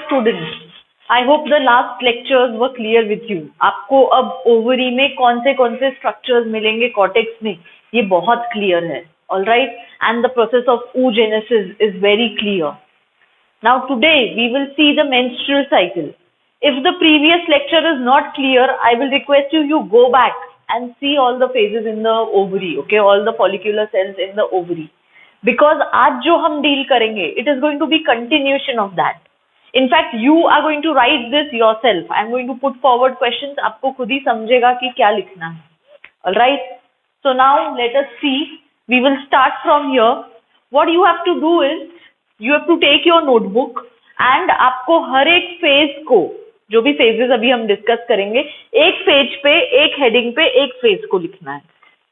students, I hope the last lectures were clear with you. आपको अब ovary में कौन से स्ट्रक्चर्स मिलेंगे कॉर्टेक्स में, ये बहुत क्लियर है. All right, and the process of oogenesis is very clear. Now today we will see the menstrual cycle. If the previous lecture is not clear, I will request you go back and see all the phases in the ovary, okay, all the follicular cells in the ovary. Because आज जो हम deal करेंगे, it is going to be continuation of that. In fact, you are going to write this yourself. I am going to put forward questions. आपको खुद ही समझेगा कि क्या लिखना है. All right. So now let us see. We will start from here. What you have to do is you have to take your notebook and आपको हर एक phase को, जो भी phases अभी हम discuss करेंगे, एक page पे, एक heading पे, एक phase को लिखना है.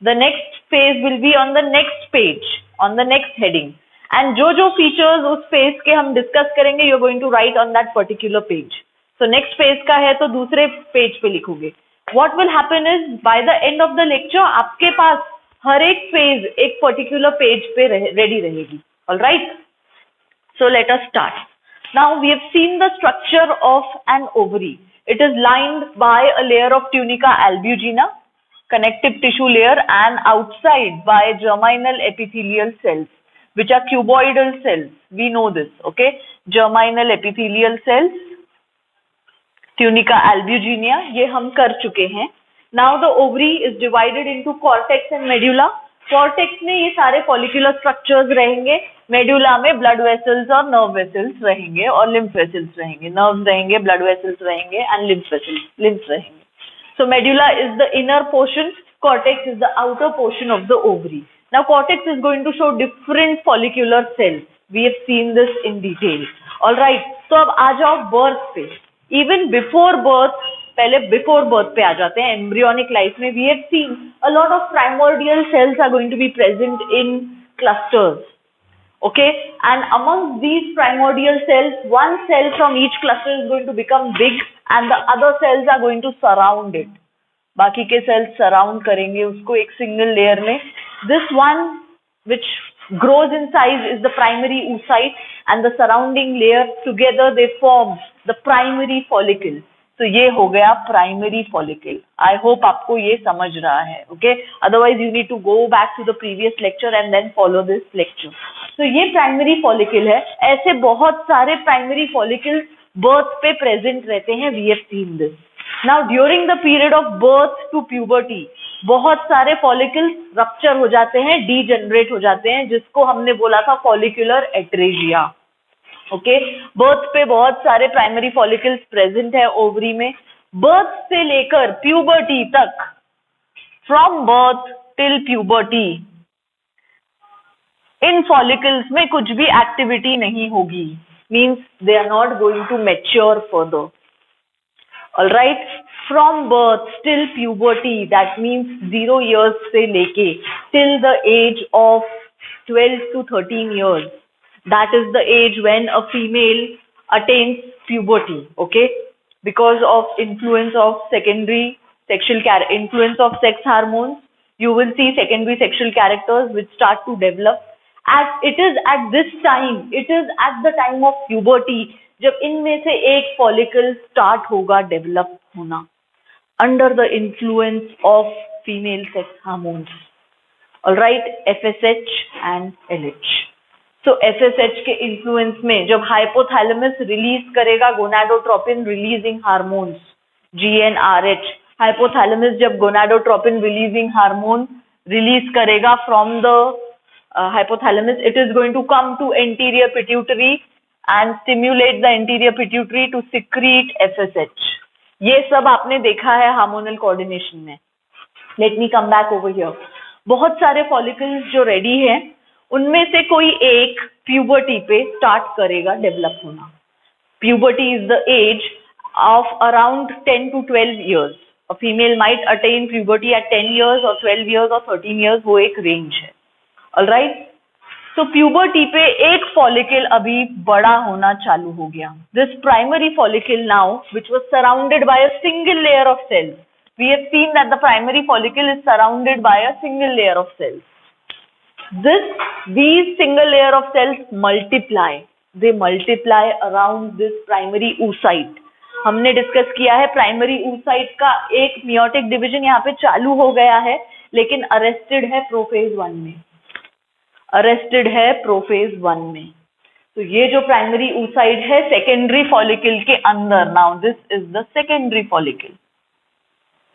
The next phase will be on the next page, on the next heading. And जो features उस phase के हम discuss करेंगे, you are going to write on that particular page. So next phase का है तो दूसरे page पे लिखोगे. What will happen is by the end of the lecture आपके पास हर एक phase एक particular page पे ready रहेगी. All right? So let us start. Now we have seen the structure of an ovary. It is lined by a layer of tunica albuginea, connective tissue layer, and outside by germinal epithelial cells, which are cuboidal cells. We know this, okay? Germinal epithelial cells, tunica albuginea, ये हम कर चुके हैं. Now the ovary is divided into cortex and medulla. Cortex में ये सारे follicular structures रहेंगे. Medulla में blood vessels और nerve vessels रहेंगे और lymph vessels रहेंगे. Nerves रहेंगे, blood vessels रहेंगे, and lymph रहेंगे. So medulla is the inner portion, cortex is the outer portion of the ovary. Now cortex is going to show different follicular cells. We have seen this in detail. Alright, so अब आ जाओ birth पे. Even before birth, पहले before birth पे आ जाते हैं. Embryonic life में we have seen a lot of primordial cells are going to be present in clusters. Okay, and amongst these primordial cells, one cell from each cluster is going to become big and the other cells are going to surround it. बाकी के cells surround करेंगे उसको एक single layer में. This one which grows in size is the primary oocyte and the surrounding layer together they form the primary follicle. तो ये हो गया primary follicle. I hope आपको ये समझ रहा है, okay? Otherwise you need to go back to the previous lecture and then follow this lecture. तो ये primary follicle है. ऐसे बहुत सारे primary follicles birth पे present रहते हैं. We have seen this. Now during the period of birth to puberty, बहुत सारे follicles rupture हो जाते हैं, degenerate हो जाते हैं, जिसको हमने बोला था follicular atresia. ओके, बर्थ पे बहुत सारे प्राइमरी फॉलिकल्स प्रेजेंट है ओवरी में. बर्थ से लेकर प्यूबर्टी तक, फ्रॉम बर्थ टिल प्यूबर्टी, इन फॉलिकल्स में कुछ भी एक्टिविटी नहीं होगी. Means they are not going to mature further. Alright, from birth till puberty, that means 0 years से लेके till the age of 12 to 13 years. That is the age when a female attains puberty, okay? Because of influence of influence of sex hormones, you will see secondary sexual characters which start to develop. As it is at this time, it is at the time of puberty, जब इनमें से एक follicle start होगा develop होना, under the influence of female sex hormones. Alright, FSH and LH. तो FSH के influence में जब हाइपोथैलेमस रिलीज करेगा gonadotropin releasing hormones GnRH, hypothalamus जब गोनाडोट्रोपिन रिलीजिंग हार्मोन रिलीज करेगा from the hypothalamus, it is going to come to anterior pituitary and stimulate the anterior pituitary to secrete FSH. ये सब आपने देखा है हार्मोनल कोऑर्डिनेशन में. Let me come back over here. बहुत सारे follicles जो रेडी हैं, उनमें से कोई एक प्यूबर्टी पे स्टार्ट करेगा डेवलप होना. Puberty is the age of around 10 to 12 years. A female might attain puberty at 10 years और 12 years और 13 years, वो एक रेंज है. ऑलराइट, तो प्यूबर्टी पे एक फॉलिकल अभी बड़ा होना चालू हो गया. This primary follicle now which was surrounded by a single layer of cells. We have seen that the primary follicle is surrounded by a single layer of cells. These single layer of cells multiply. they multiply around this primary oocyte. हमने discuss किया है primary oocyte का एक meiotic division यहाँ पे चालू हो गया है, लेकिन अरेस्टेड है प्रोफेज 1 में, अरेस्टेड है प्रोफेज 1 में। तो ये जो प्राइमरी oocyte है सेकेंडरी फॉलिकल के अंदर, now this is the secondary follicle,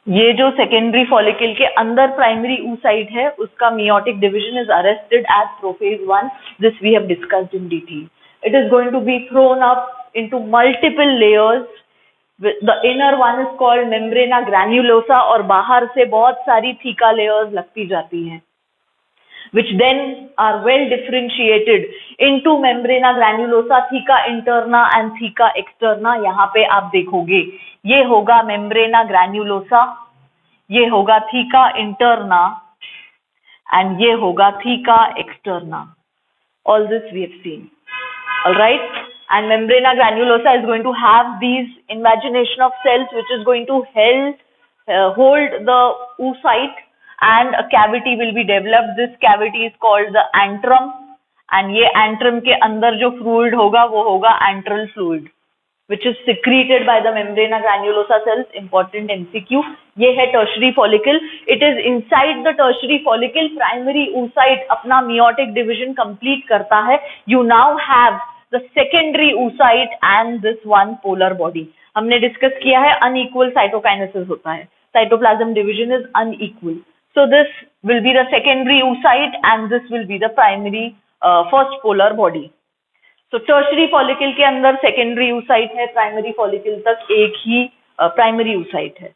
ये जो सेकेंडरी फॉलिकल के अंदर प्राइमरी oocyte है उसका meiotic division is arrested at prophase 1. This we have discussed in detail. It is going to be thrown up into multiple layers. The inner one is called membrana granulosa और बाहर से बहुत सारी theca layers लगती जाती हैं, which then are well differentiated into membrana granulosa, theca interna and theca externa. यहाँ पे आप देखोगे ये होगा membrana granulosa, ये होगा theca interna and ये होगा theca externa. All this we have seen. All right, and membrana granulosa is going to have these invagination of cells which is going to hold the oocyte, and a cavity will be developed. This cavity is called the antrum, and ये antrum के अंदर जो fluid होगा वो होगा antral fluid, which is secreted by the membrana granulosa cells. Important MCQ. ये है tertiary follicle. It is inside the tertiary follicle. Primary oocyte अपना meiotic division complete करता है. You now have the secondary oocyte and this one polar body. हमने discuss किया है unequal cytokinesis होता है. Cytoplasm division is unequal. So this will be the secondary oocyte and this will be the primary first polar body. तो tertiary follicle के अंदर secondary oocyte है, primary follicle तक एक ही प्राइमरी oocyte है,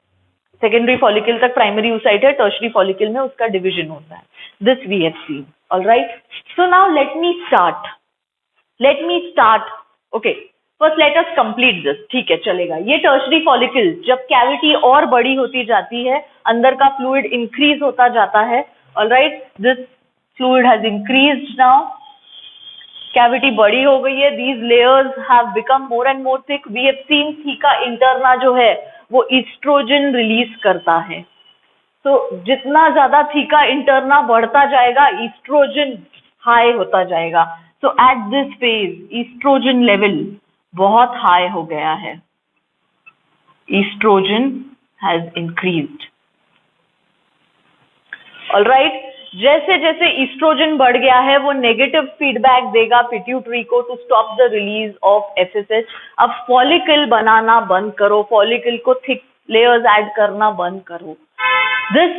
सेकेंडरी फॉलिकल तक प्राइमरी oocyte है, टर्शरी फॉलिकल में उसका डिवीजन होता है. This we have seen. Alright, so now let me start. Okay, first let us complete this. ठीक है, चलेगा. ये टर्शरी फॉलिकल जब कैविटी और बड़ी होती जाती है, अंदर का फ्लूइड इंक्रीज होता जाता है. Alright, this fluid has increased now. Cavity बड़ी हो गई है. These layers have become more and more thick. We have seen theca interna जो है वो ईस्ट्रोजन रिलीज करता है. तो जितना ज्यादा theca interna बढ़ता जाएगा, ईस्ट्रोजन हाई होता जाएगा. So at this phase, oestrogen level बहुत हाई हो गया है. Oestrogen has increased. All right. जैसे जैसे ईस्ट्रोजन बढ़ गया है वो नेगेटिव फीडबैक देगा पिट्यूटरी को to stop the release of FSH. अब फॉलिकल बनाना बंद करो, फॉलिकल को थिक लेयर्स ऐड करना बंद करो. This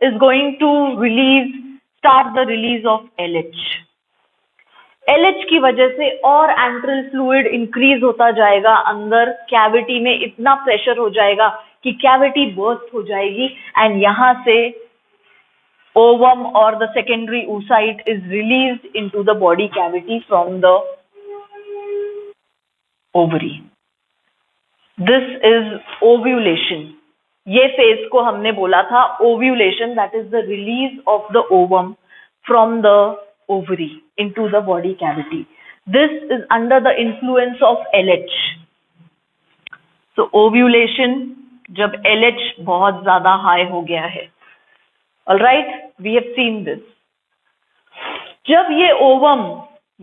is going to start the release of LH. LH की वजह से और एंट्रल फ्लूइड इंक्रीज होता जाएगा. अंदर कैविटी में इतना प्रेशर हो जाएगा कि कैविटी बर्स्ट हो जाएगी एंड यहां से ovum or the secondary oocyte is released into the body cavity from the ovary. This is ovulation. ये phase को हमने बोला था ovulation, that is the release of the ovum from the ovary into the body cavity. This is under the influence of LH. So ovulation जब LH बहुत ज्यादा high हो गया है. Alright, we have seen this. जब ये ovum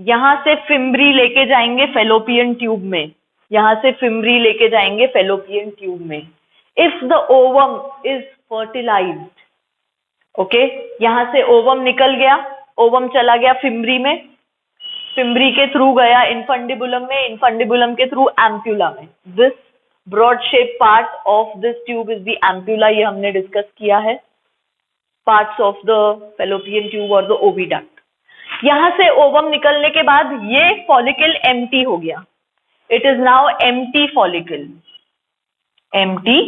यहां से फिम्ब्री लेके जाएंगे फेलोपियन ट्यूब में, यहां से फिम्ब्री लेके जाएंगे फेलोपियन ट्यूब में. If the ovum is fertilised, okay, यहां से ओवम निकल गया, ओवम चला गया फिम्ब्री में, फिम्ब्री के थ्रू गया इनफंडिबुलम में, इनफंडिबुलम के थ्रू एम्प्यूला में. This broad shape part of this tube is the ampulla. ये हमने डिस्कस किया है. Parts of the fallopian tube और द ओविडक्ट. यहां से ओवम निकलने के बाद ये फॉलिकल एम्प्टी हो गया. It is now empty follicle. Empty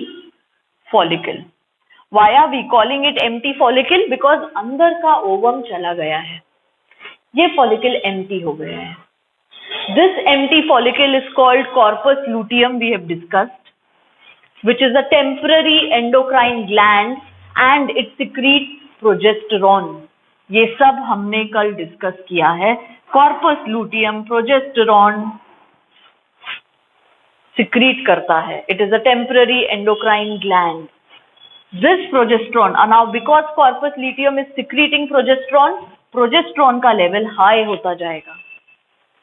follicle. Why are we calling it empty follicle? Because अंदर का ओवम चला गया है, ये फॉलिकल एम्प्टी हो गया है. This empty follicle is called corpus luteum. We have discussed, which is a temporary endocrine gland and it secretes progesterone. ये सब हमने कल डिस्कस किया है. कॉर्पस लुटियम प्रोजेस्टेरॉन सिक्रीट करता है. It is a temporary endocrine gland. This progesterone, now because corpus luteum is secreting progesterone, progesterone का level high होता जाएगा.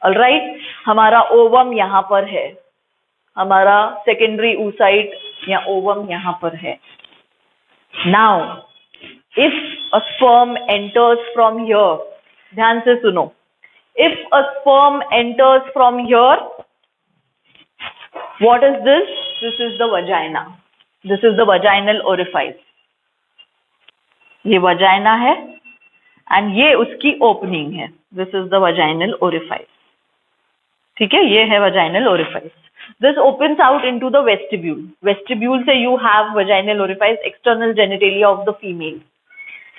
ऑलराइट, हमारा ओवम यहाँ पर है, हमारा सेकेंडरी oocyte या ओवम यहाँ पर है. Now if a sperm enters from here, ध्यान से सुनो, if a sperm enters from here, what is this? This is the vagina. This is the vaginal orifice. ये वजाइना है एंड ये उसकी ओपनिंग है. This is the vaginal orifice. ठीक है, ये है vaginal orifice. This opens out into the vestibule. Vestibule से you have vaginal orifice, external genitalia of the female.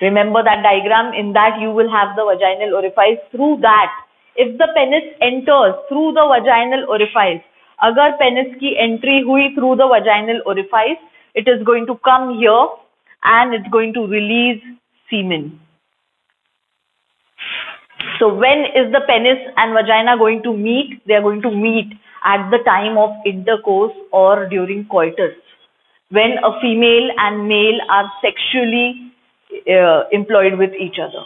Remember that diagram. In that you will have the vaginal orifice. Through that, if the penis enters through the vaginal orifice, अगर penis की entry हुई through the vaginal orifice, it is going to come here and it's going to release semen. So when is the penis and vagina going to meet? They are going to meet at the time of intercourse or during coitus, when a female and male are sexually employed with each other.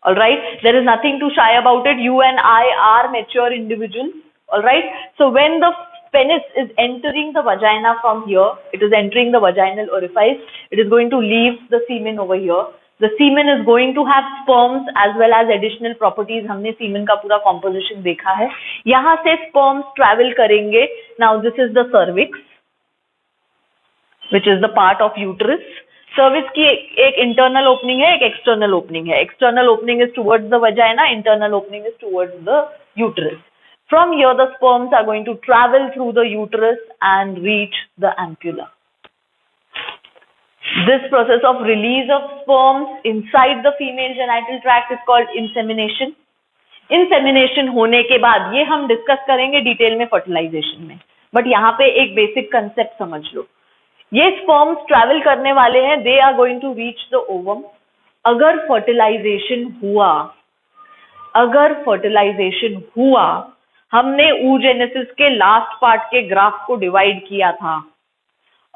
All right, there is nothing to shy about it. You and I are mature individuals. All right, so when the penis is entering the vagina from here, it is entering the vaginal orifice, it is going to leave the semen over here. The semen is going to have sperms as well as additional properties. हमने semen का पूरा composition देखा है. यहाँ से sperms travel करेंगे. Now this is the cervix, which is the part of uterus. Cervix की एक इंटरनल ओपनिंग है, एक एक्सटर्नल ओपनिंग है. External opening is towards the vagina, internal opening is towards the uterus. From here the sperms are going to travel through the uterus and reach the ampulla. This process of release of sperms inside the female genital tract is called insemination. Insemination होने के बाद, ये हम discuss करेंगे detail में fertilisation में, but यहाँ पे एक बेसिक कंसेप्ट समझ लो. ये स्पर्म्स ट्रैवल करने वाले हैं, they are going to reach the ovum. अगर फर्टिलाइजेशन हुआ, हमने oogenesis के लास्ट पार्ट के ग्राफ को डिवाइड किया था.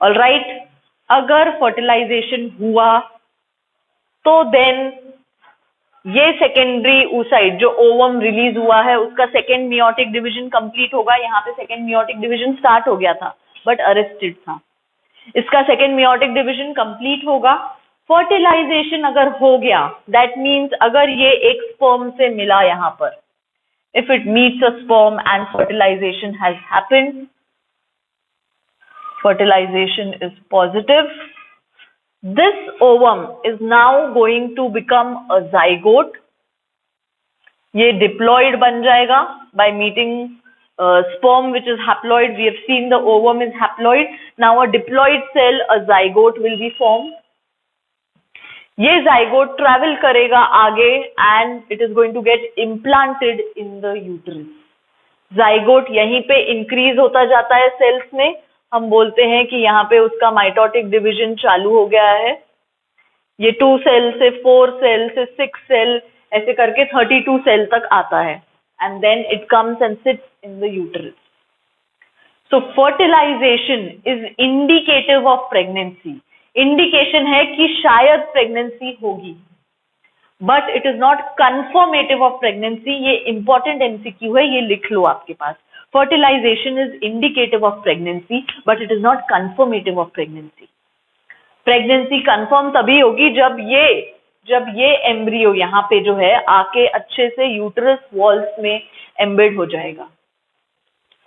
ऑलराइट, अगर फर्टिलाइजेशन हुआ तो देन ये सेकेंडरी oocyte जो ओवम रिलीज हुआ है, उसका सेकेंड मियोटिक डिवीजन कंप्लीट होगा. यहाँ पे सेकेंड मियोटिक डिवीजन स्टार्ट हो गया था बट अरेस्टेड था. इसका सेकेंड मियोटिक डिवीजन कंप्लीट होगा. फर्टिलाइजेशन अगर हो गया, दैट मीन्स अगर ये एक स्पर्म से मिला यहाँ पर, if it meets a sperm and fertilisation has happened, fertilisation is positive, this ovum is now going to become a zygote. ये डिप्लॉइड बन जाएगा by meeting sperm which is haploid. We have seen the ovum is haploid. Now a diploid cell, a zygote will be formed. ये zygote travel करेगा आगे and it is going to get implanted in the uterus. Zygote यहीं पे increase होता जाता है cells में. हम बोलते हैं कि यहाँ पे उसका mitotic division चालू हो गया है. ये 2 cell से 4 cell से 6 cell ऐसे करके 32 cell तक आता है. And then it comes and sits in the uterus. So fertilization is indicative of pregnancy. Indication है कि शायद pregnancy होगी, but it is not confirmative of pregnancy. ये important MCQ है, ये लिख लो आपके पास. Fertilization is indicative of pregnancy, but it is not confirmative of pregnancy. Pregnancy confirm तभी होगी जब ये एम्ब्रियो यहाँ पे जो है आके अच्छे से यूटरस वॉल्स में एम्बेड हो जाएगा.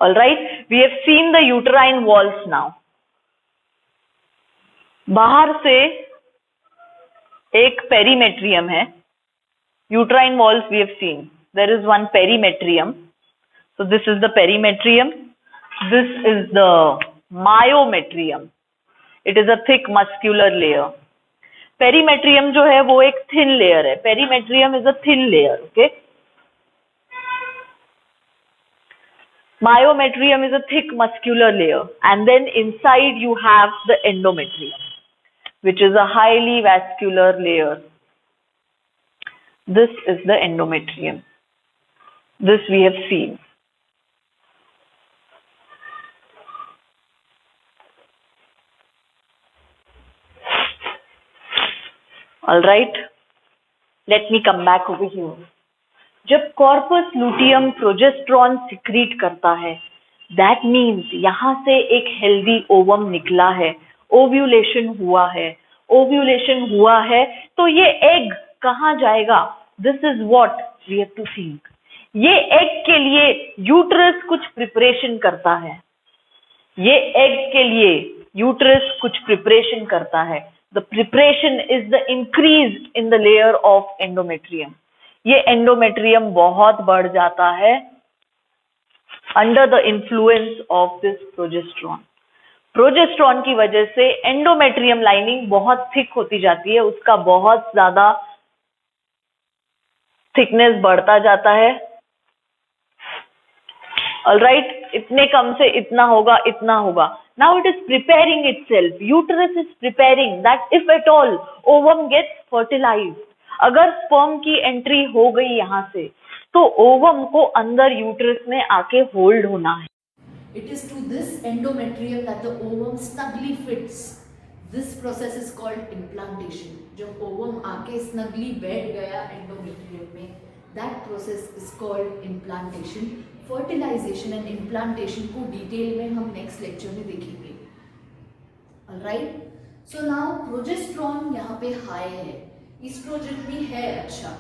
All right, we have seen the uterine walls. Now बाहर से एक पेरीमेट्रियम है. Uterine walls we have seen. There is one perimetrium. So this is the perimetrium. This is the myometrium. It is a thick muscular layer. Perimetrium जो है वो एक thin layer है. Perimetrium is a thin layer. Okay, myometrium is a thick muscular layer, and then inside you have the endometrium, which is a highly vascular layer. This is the endometrium. This we have seen. All right, let me come back over here. जब corpus luteum progesterone secrete करता है, that means यहाँ से एक healthy ovum निकला है, ovulation हुआ है। ओव्यूलेशन हुआ है तो ये एग कहाँ जाएगा? This is what we have to think. ये एग के लिए यूट्रस कुछ प्रिपरेशन करता है। ये एग के लिए यूट्रस कुछ प्रिपरेशन करता है। The preparation is the increase in the layer of endometrium. ये एंडोमेट्रियम बहुत बढ़ जाता है under the influence of this progesterone. Progesterone की वजह से एंडोमेट्रियम लाइनिंग बहुत थिक होती जाती है, उसका बहुत ज्यादा थिकनेस बढ़ता जाता है। ऑलराइट, इतने कम से इतना होगा, इतना होगा। Now it is preparing itself, uterus is preparing that if at all ovum gets fertilised, अगर स्पर्म की एंट्री हो गई यहाँ से तो ओवम को अंदर यूट्रस में आके होल्ड होना है। It is to this endometrium that the ovum snugly fits. This process is called implantation. जब ovum आके snugly बैठ गया endometrium में, that process is called implantation. Fertilization and implantation को डिटेल में हम नेक्स्ट लेक्चर में देखेंगे। Alright? So now progesterone यहाँ पे हाई है, eestrogen भी है अच्छा।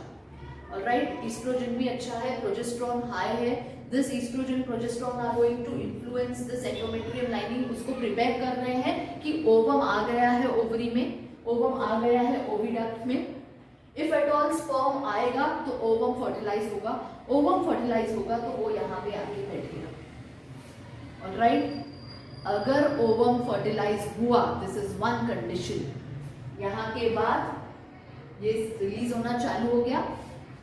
Alright, estrogen भी अच्छा है, progesterone high है। This estrogen progesterone are going to influence this endometrium lining, उसको प्रिपेयर कर रहे हैं कि ओवम आ गया है ओवरी में, ओवम आ गया है ओविडक्ट में। इफ एट ऑल स्पर्म आएगा तो ओवम फर्टिलाइज होगा, ओवम फर्टिलाइज होगा तो वो यहाँ पे आके बैठेगा। ऑलराइट, अगर ओवम फर्टिलाइज हुआ, दिस इज वन कंडीशन। यहाँ के बाद ये रिलीज होना चालू हो गया,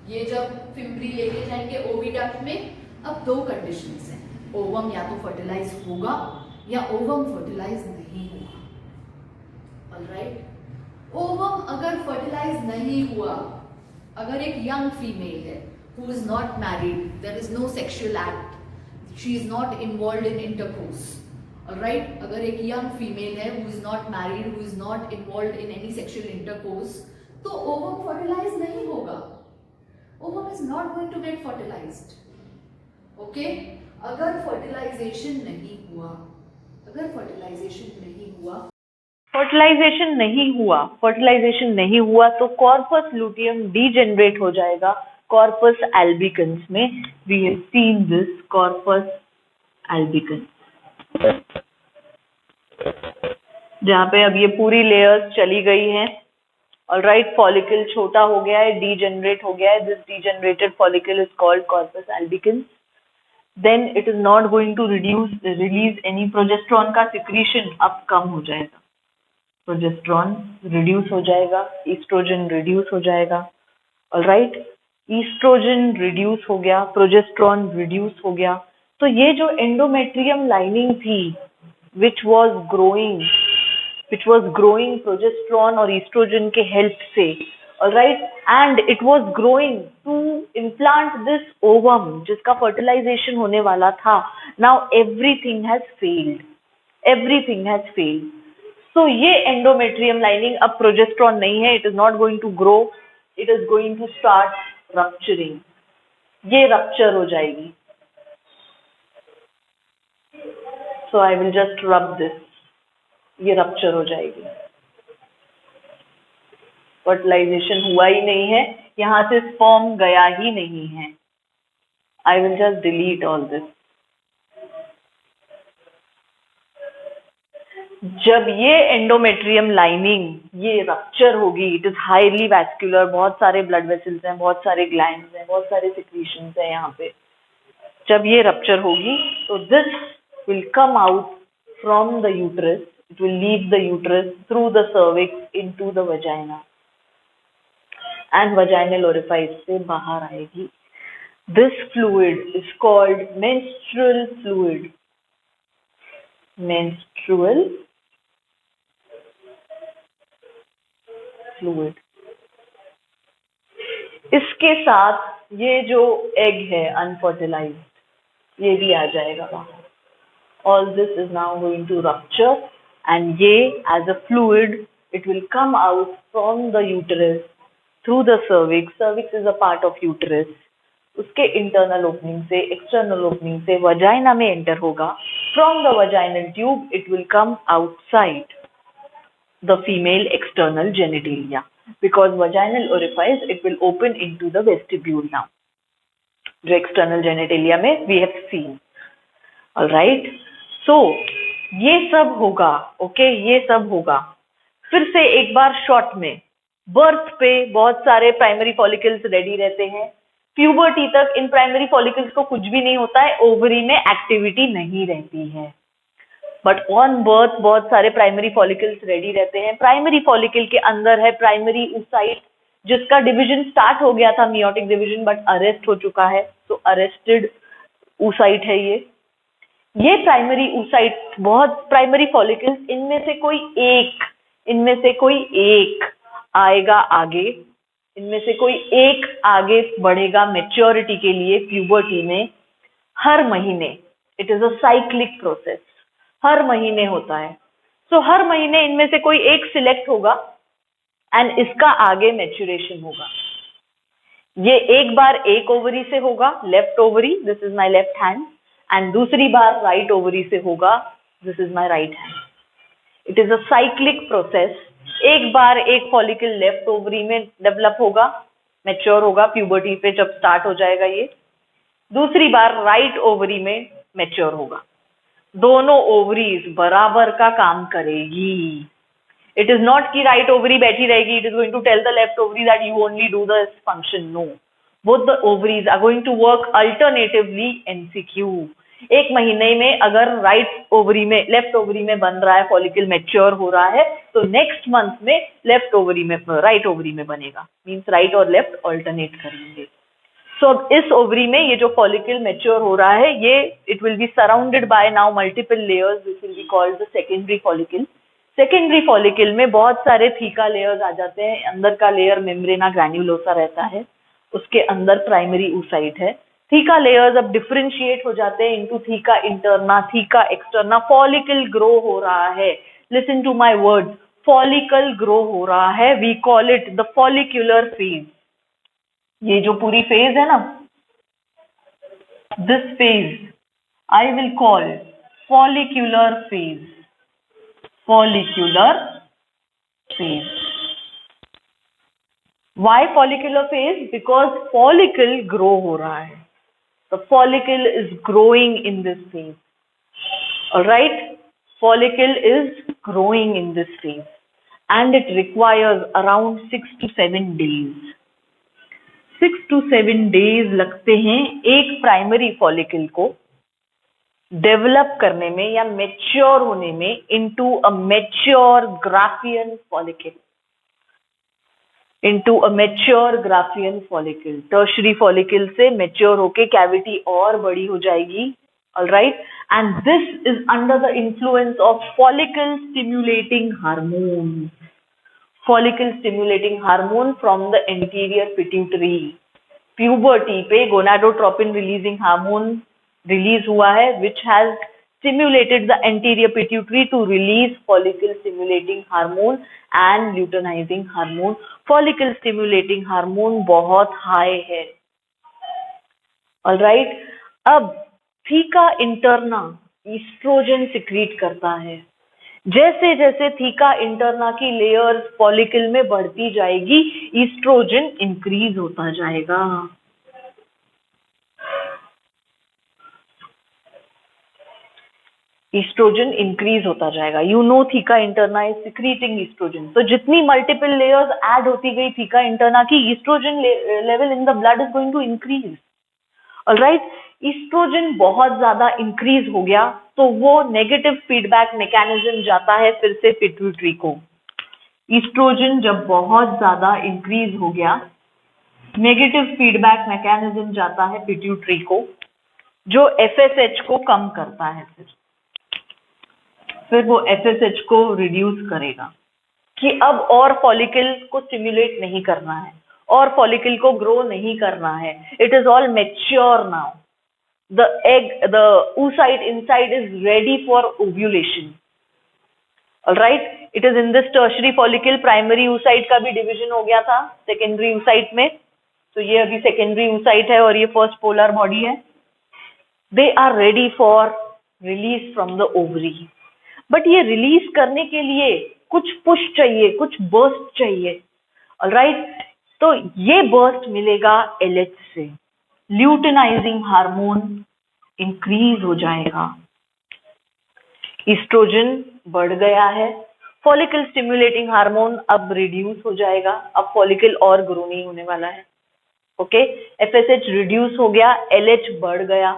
ये जब फिम्ब्री लेके जाएंगे ओविडक्ट में। अब दो कंडीशंस हैं, ओवम या तो फर्टिलाइज होगा या ओवम फर्टिलाइज नहीं होगा। ऑलराइट, ओवम अगर फर्टिलाइज नहीं हुआ, अगर एक यंग फीमेल है who is not married, there is no sexual act, she is not involved in intercourse. Alright, अगर एक यंग फीमेल है who is not married, who is not involved in any sexual intercourse, तो ovum fertilise नहीं होगा। ovum is not going to get fertilized. Okay? अगर fertilization नहीं हुआ, अगर fertilization नहीं हुआ, फर्टिलाइजेशन नहीं हुआ, फर्टिलाइजेशन नहीं हुआ तो कॉर्पस लुटियम डीजेनरेट हो जाएगा कॉर्पस एल्बिकन्स में। We have seen this corpus albicans, जहाँ पे अब ये पूरी लेयर्स चली गई हैं। ऑलराइट, फॉलिकल छोटा हो गया है, डीजेनरेट हो गया है। This degenerated follicle is called corpus albicans. Then it is not going to release any progesterone का सिक्रीशन अब कम हो जाएगा, प्रोजेस्टेरॉन रिड्यूस हो जाएगा, ईस्ट्रोजन रिड्यूस हो जाएगा। ऑलराइट, ईस्ट्रोजन रिड्यूस हो गया, प्रोजेस्टेरॉन रिड्यूस हो गया, तो ये जो एंडोमेट्रियम लाइनिंग थी विच वाज ग्रोइंग प्रोजेस्टेरॉन और ईस्ट्रोजन के हेल्प से, alright, and it was growing to implant this ovum जिसका फर्टिलाइजेशन होने वाला था। Now everything has failed, everything has failed. तो ये एंडोमेट्रियम लाइनिंग अब प्रोजेस्टेरॉन नहीं है, it is not going to grow, it is going to start rupturing. ये रप्चर हो जाएगी। So I will just rub this, ये रप्चर हो जाएगी। फर्टिलाइजेशन हुआ ही नहीं है, यहाँ से स्पर्म गया ही नहीं है। I will just delete all this. जब ये एंडोमेट्रियम लाइनिंग ये रप्चर होगी, इट इज हाईली वैस्कुलर, बहुत सारे ब्लड वेसल्स हैं, बहुत सारे ग्लैंड्स हैं, बहुत सारे सिक्रीशंस हैं यहाँ पे। जब ये रप्चर होगी तो this will come out from the uterus, it will leave the uterus through the cervix into the vagina and vaginal orifice से बाहर आएगी। This fluid is called menstrual fluid, menstrual fluid. इसके साथ ये जो एग है अनफर्टिलाइज्ड, ये भी आ जाएगा बाहर। All this is now going to rupture and ये as a fluid it will come out from the uterus through the cervix. Cervix is a part of uterus. उसके इंटरनल ओपनिंग से external opening से vagina में enter होगा. From the vaginal tube it will come outside the female external genitalia. Because vaginal orifice it will open into the vestibule now. जो external genitalia में we have seen. Alright. So ये सब होगा. Okay, ये सब होगा. फिर से एक बार शॉर्ट में बर्थ पे बहुत सारे प्राइमरी फॉलिकल्स रेडी रहते हैं. प्यूबर्टी तक इन प्राइमरी फॉलिकल्स को कुछ भी नहीं होता है. ओवरी में एक्टिविटी नहीं रहती है. बट ऑन बर्थ बहुत सारे प्राइमरी फॉलिकल्स रेडी रहते हैं. प्राइमरी फॉलिकल के अंदर है प्राइमरी oocyte जिसका डिवीजन स्टार्ट हो गया था मियोटिक डिवीजन बट अरेस्ट हो चुका है. तो अरेस्टेड oocyte है ये प्राइमरी oocyte बहुत प्राइमरी फॉलिकल्स इनमें से कोई एक आएगा आगे. इनमें से कोई एक आगे बढ़ेगा मैच्योरिटी के लिए प्यूबर्टी में. हर महीने it is a cyclic process. हर महीने होता है. सो हर महीने इनमें से कोई एक सिलेक्ट होगा एंड इसका आगे मैच्योरेशन होगा. ये एक बार एक ओवरी से होगा left ovary, this is my left hand, and दूसरी बार राइट ओवरी से होगा, this is my right hand. It is a cyclic process. एक बार एक फॉलिकल लेफ्ट ओवरी में डेवलप होगा, मैच्योर होगा प्यूबर्टी पे जब स्टार्ट हो जाएगा ये. दूसरी बार राइट ओवरी में मैच्योर होगा. दोनों ओवरीज बराबर का काम करेगी. इट इज नॉट कि राइट ओवरी बैठी रहेगी, it is going to tell the left ovary that you only do this function. No, both the ovaries are going to work alternatively MCQ. एक महीने में अगर राइट ओवरी में left ovary में बन रहा है फॉलिकल मैच्योर हो रहा है तो नेक्स्ट मंथ में लेफ्ट ओवरी में राइट ओवरी में बनेगा. मीन्स राइट और लेफ्ट ऑल्टरनेट करेंगे. सो अब इस ओवरी में ये जो फॉलिकल मैच्योर हो रहा है ये it will be surrounded by now multiple layers which will be called the secondary follicle. Secondary follicle में बहुत सारे थीका लेयर्स आ जाते हैं. अंदर का लेयर मेम्ब्रेना ग्रैन्युलोसा रहता है, उसके अंदर प्राइमरी oocyte है. थीका लेयर्स अब डिफरेंशिएट हो जाते हैं into theca interna, theca externa. Follicle grow हो रहा है. Listen to my words, follicle grow हो रहा है. We call it the follicular phase. ये जो पूरी फेज है ना, this phase I will call follicular phase. Follicular phase. Why follicular phase? Because follicle grow हो रहा है. The follicle is growing in this phase. Alright? Follicle is growing in this phase. And it requires around 6 to 7 days. 6 to 7 days लगते हैं एक primary follicle को develop करने में या मैच्योर होने में into a mature Graafian follicle. into a mature Graafian follicle. Tertiary follicle से mature होके cavity और बड़ी हो जाएगी. Alright, and this is under the influence of follicle stimulating hormone. Follicle stimulating hormone from the anterior pituitary. Puberty पे gonadotropin releasing hormone release हुआ है which has stimulated the anterior pituitary to release follicle stimulating hormone and luteinizing hormone. Follicle stimulating hormone बहुत high है. Alright, अब theca interna estrogen secrete करता है. जैसे जैसे थीका इंटरना की लेयर्स फॉलिकल में बढ़ती जाएगी ईस्ट्रोजन इंक्रीज होता जाएगा. ईस्ट्रोजन इंक्रीज होता जाएगा. You know theca interna is secreting oestrogen. तो जितनी मल्टीपल लेयर्स ऐड होती गई थीका इंटरना की, oestrogen level in the blood is going to increase. Alright, oestrogen बहुत ज्यादा इंक्रीज हो गया तो वो नेगेटिव फीडबैक मैकेनिज्म जाता है फिर से पिट्यूटरी को. ईस्ट्रोजन जब बहुत ज्यादा इंक्रीज हो गया, नेगेटिव फीडबैक मैकेनिज्म जाता है पिट्यूटरी को, जो एफएसएच को कम करता है. फिर वो एफएसएच को रिड्यूस करेगा कि अब और फॉलिकल को स्टिमुलेट नहीं करना है और फॉलिकल को ग्रो नहीं करना है. It is all mature now. The egg, the oocyte inside is ready for ovulation. Alright, it is in this tertiary follicle. Primary oocyte का भी डिवीजन हो गया था सेकेंडरी oocyte में. तो ये अभी सेकेंडरी oocyte है और ये फर्स्ट पोलर बॉडी है. They are ready for release from the ovary. But ये रिलीज करने के लिए कुछ पुश चाहिए, कुछ बर्स्ट चाहिए. ऑलराइट, तो ये बर्स्ट मिलेगा LH से. ल्यूटिनाइजिंग हार्मोन इंक्रीज हो जाएगा. ईस्ट्रोजन बढ़ गया है. फॉलिकल स्टिमुलेटिंग हार्मोन अब रिड्यूस हो जाएगा. अब फॉलिकल और ग्रो नहीं होने वाला है. ओके, FSH रिड्यूस हो गया, LH बढ़ गया.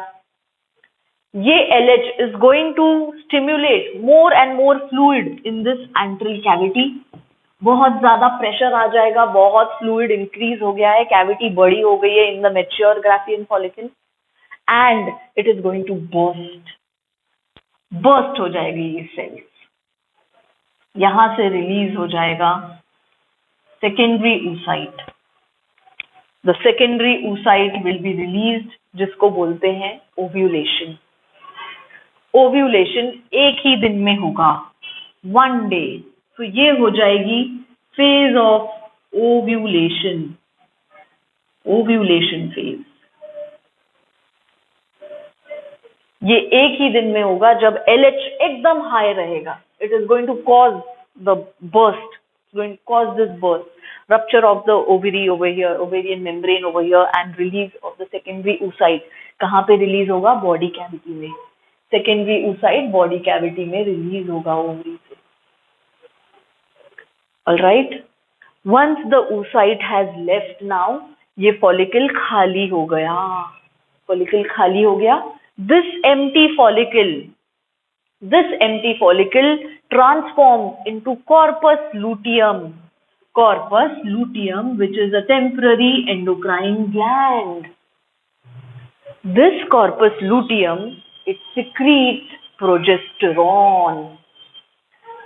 ये LH is going to stimulate more and more fluid in this antral cavity. बहुत ज्यादा प्रेशर आ जाएगा, बहुत फ्लूइड इंक्रीज हो गया है, कैविटी बड़ी हो गई है in the mature Graafian follicle and it is going to burst हो जाएगी ये सेल्स. यहां से रिलीज हो जाएगा secondary oocyte. The secondary oocyte will be released, जिसको बोलते हैं ओव्यूलेशन. ओव्यूलेशन एक ही दिन में होगा, 1 डे. तो ये हो जाएगी phase of ovulation. Ovulation phase ये एक ही दिन में होगा जब LH एकदम हाई रहेगा. It is going to cause the burst, going to cause this burst, rupture of the ovary over here, ovarian membrane over here, and release of the secondary oocyte. कहाँ पे रिलीज होगा? Body cavity में. Secondary oocyte body cavity में release होगा ovary से. Alright, once the oocyte has left now, ये follicle खाली हो गया. फॉलिकल खाली हो गया. This empty follicle transforms into corpus luteum. Corpus luteum, which is a temporary endocrine gland. This corpus luteum, it secretes progesterone.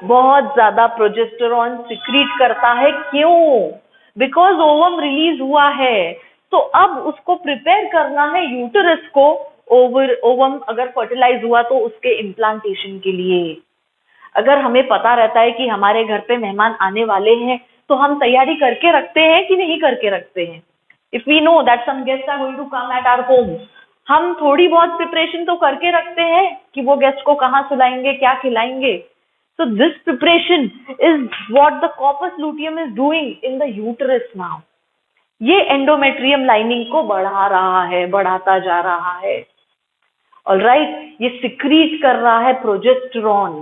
बहुत ज्यादा प्रोजेस्टेरॉन सिक्रीट करता है. क्यों? बिकॉज ओवम रिलीज हुआ है, तो अब उसको प्रिपेयर करना है यूटरस को. ओवम अगर फर्टिलाइज हुआ तो उसके इम्प्लांटेशन के लिए. अगर हमें पता रहता है कि हमारे घर पे मेहमान आने वाले हैं, तो हम तैयारी करके रखते हैं कि नहीं करके रखते हैं. If we know that some guest are going to come at our home, हम थोड़ी बहुत प्रिपरेशन तो करके रखते हैं कि वो गेस्ट को कहाँ सुलाएंगे, क्या खिलाएंगे. So this preparation is what the corpus luteum is doing in the uterus now. ये एंडोमेट्रियम लाइनिंग को बढ़ा रहा है, बढ़ाता जा रहा है. ऑलराइट, ये सिक्रीट कर रहा है प्रोजेस्टेरॉन.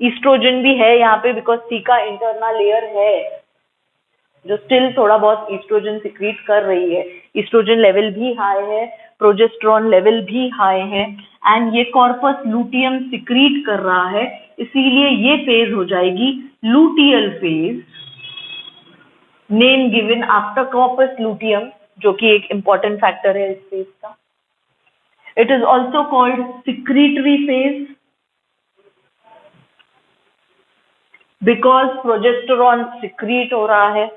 ईस्ट्रोजन भी है यहाँ पे, बिकॉज थीका इंटरनल लेयर है जो स्टिल थोड़ा बहुत ईस्ट्रोजन सिक्रीट कर रही है. ईस्ट्रोजन लेवल भी हाई है, प्रोजेस्टेरॉन लेवल भी हाई है, एंड ये कॉर्पस लूटियम सिक्रीट कर रहा है. इसीलिए ये फेज हो जाएगी luteal phase, name given after corpus luteum, जो कि एक इंपॉर्टेंट फैक्टर है इस फेज का. It is also called secretory phase because progesterone secrete हो रहा है.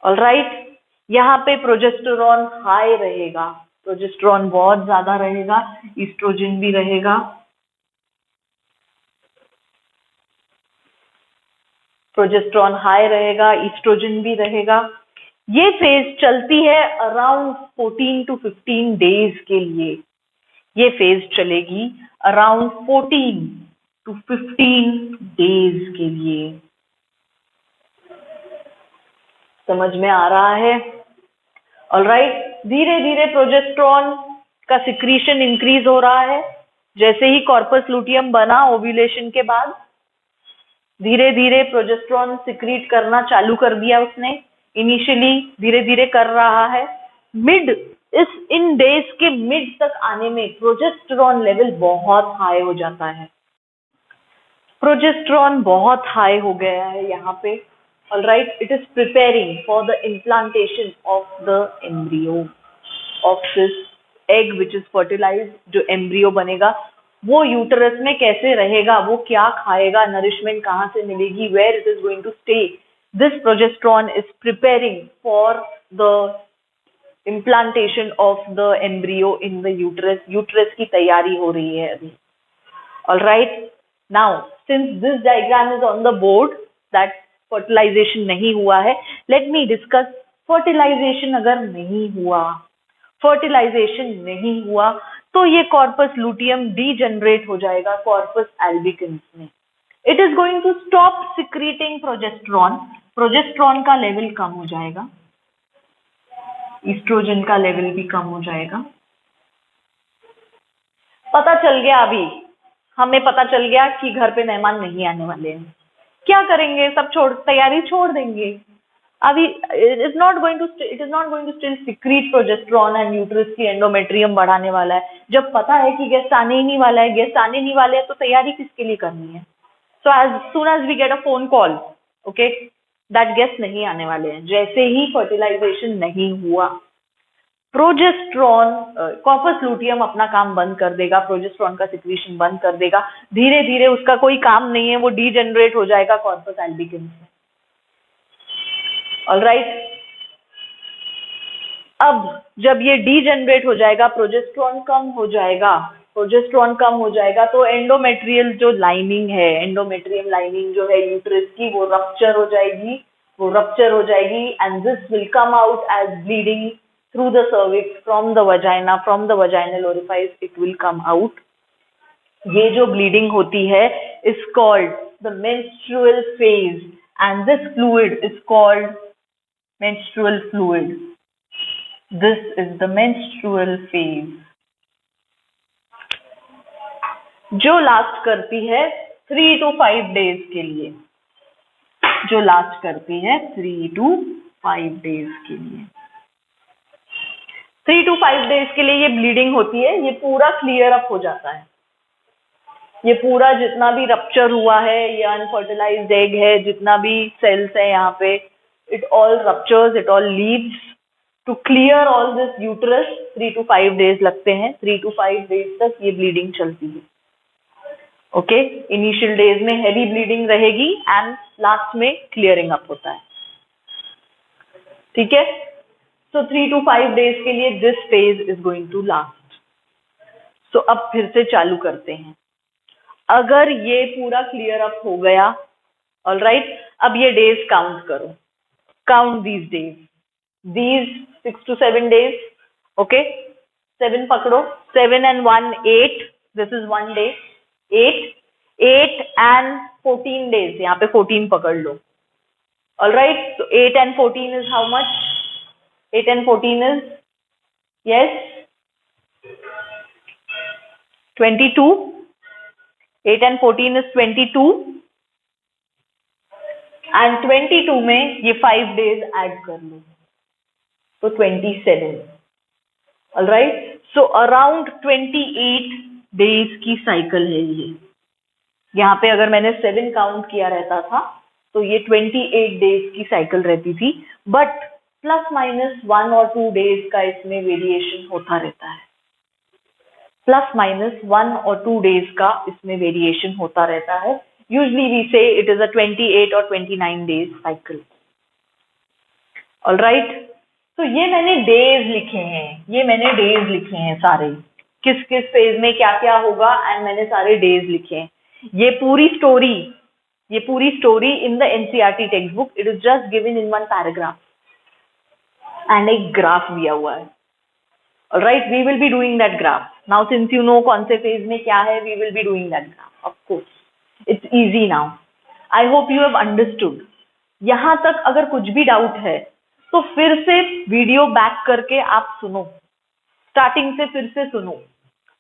ऑलराइट, यहाँ पे प्रोजेस्टेरॉन हाई रहेगा, प्रोजेस्टेरॉन बहुत ज्यादा रहेगा, ईस्ट्रोजन भी रहेगा. प्रोजेस्टेरॉन हाई रहेगा, ईस्ट्रोजन भी रहेगा. ये फेज चलती है अराउंड 14 to 15 डेज के लिए. ये फेज चलेगी अराउंड 14 to 15 डेज के लिए. समझ में आ रहा है? ऑलराइट, धीरे धीरे प्रोजेस्टेरॉन का सिक्रीशन इंक्रीज हो रहा है. जैसे ही कॉर्पस लूटियम बना ओव्यूलेशन के बाद, धीरे धीरे प्रोजेस्टेरॉन सिक्रीट करना चालू कर दिया उसने. इनिशियली धीरे धीरे कर रहा है. इन डेज के मिड तक आने में प्रोजेस्टेरॉन लेवल बहुत हाई हो जाता है. प्रोजेस्टेरॉन बहुत हाई हो गया है यहाँ पे. Alright, it is preparing for the implantation of the embryo of this egg which is fertilized. जो embryo बनेगा वो यूटरस में कैसे रहेगा, वो क्या खाएगा, नरिशमेंट कहाँ से मिलेगी, where it is going to stay. This progesterone is preparing for the implantation of the embryo in the uterus. Uterus की तैयारी हो रही है अभी. Alright, now since this diagram is on the board that fertilization नहीं हुआ है, let me discuss fertilisation अगर नहीं हुआ तो ये कॉर्पस लुटियम डीजनरेट हो जाएगा कॉर्पस एल्बिकन्स में। It is going to stop secreting progesterone का लेवल कम हो जाएगा, ईस्ट्रोजन का लेवल भी कम हो जाएगा। पता चल गया, अभी हमें पता चल गया कि घर पे मेहमान नहीं आने वाले हैं, क्या करेंगे? सब तैयारी छोड़ देंगे। अभी it is not going to still secrete progesterone and uterus की एंडोमेट्रियम बढ़ाने वाला है। जब पता है कि गेस्ट आने ही नहीं वाला है, तो तैयारी किसके लिए करनी है? So as soon as we get a phone call, okay, that guest नहीं आने वाले हैं, जैसे ही फर्टिलाइजेशन नहीं हुआ, प्रोजेस्टेरॉन कॉर्पस लुटियम अपना काम बंद कर देगा, प्रोजेस्टेरॉन का सिक्रीशन बंद कर देगा। धीरे धीरे उसका कोई काम नहीं है, वो डीजनरेट हो जाएगा कॉर्पस एल्बिकन्स में। ऑलराइट, अब जब ये डीजनरेट हो जाएगा, प्रोजेस्टेरॉन कम हो जाएगा, तो एंडोमेट्रियल जो लाइनिंग है, एंडोमेट्रियम लाइनिंग जो है यूट्रस की, वो रप्चर हो जाएगी and this will come out as bleeding through the cervix from the vaginal orifice it will come out. ये जो bleeding होती है is called the menstrual phase and this fluid is called menstrual fluid. This is the menstrual phase जो last करती है 3 to 5 days के लिए, 3 to 5 days के लिए ये ब्लीडिंग होती है। ये पूरा क्लियर अप हो जाता है, ये पूरा जितना भी रप्चर हुआ है, ये अनफर्टिलाइज्ड एग है, जितना भी सेल्स है यहाँ पे, it all ruptures, it all leaves to clear all this uterus. 3 to 5 days लगते हैं, 3 to 5 days तक ये ब्लीडिंग चलती है। ओके, इनिशियल डेज में हैवी ब्लीडिंग रहेगी एंड लास्ट में क्लियरिंग अप होता है। ठीक है, so 3 to 5 days के लिए this phase is going to last. So अब फिर से चालू करते हैं। अगर ये पूरा क्लियर अप हो गया, ऑलराइट, अब ये डेज काउंट करो, count these days, these 6 to 7 days, okay, 7 पकड़ो, 7 and 1 8, this is 1 day, 8 and 14 days, यहाँ पे 14 पकड़ लो, alright. so 8 and 14 is how much? 8 and 14 is, yes, 22. 8 and 14 is 22 and 22 में ये 5 days ऐड कर लो तो 27. ऑलराइट, सो अराउंड 28 डेज की cycle है ये। यहाँ पे अगर मैंने 7 काउंट किया रहता था तो ये 28 डेज की साइकिल रहती थी, but plus minus 1 or 2 days का इसमें वेरिएशन होता रहता है, प्लस माइनस 1 or 2 डेज का इसमें वेरिएशन होता रहता है। यूजली वी से it is a 28 or 29 days cycle. Alright, तो ये मैंने डेज लिखे हैं सारे, किस किस फेज में क्या क्या होगा, एंड मैंने सारे डेज लिखे हैं। ये पूरी story in the NCERT text book, it is just given in 1 paragraph and एक ग्राफ दिया हुआ है। Alright, we will be doing that graph now, since you know कौन से फेज में क्या है, we will be doing that graph. Of course it's easy now, I hope you have understood. यहां तक अगर कुछ भी डाउट है तो फिर से वीडियो बैक करके आप सुनो, स्टार्टिंग से फिर से सुनो,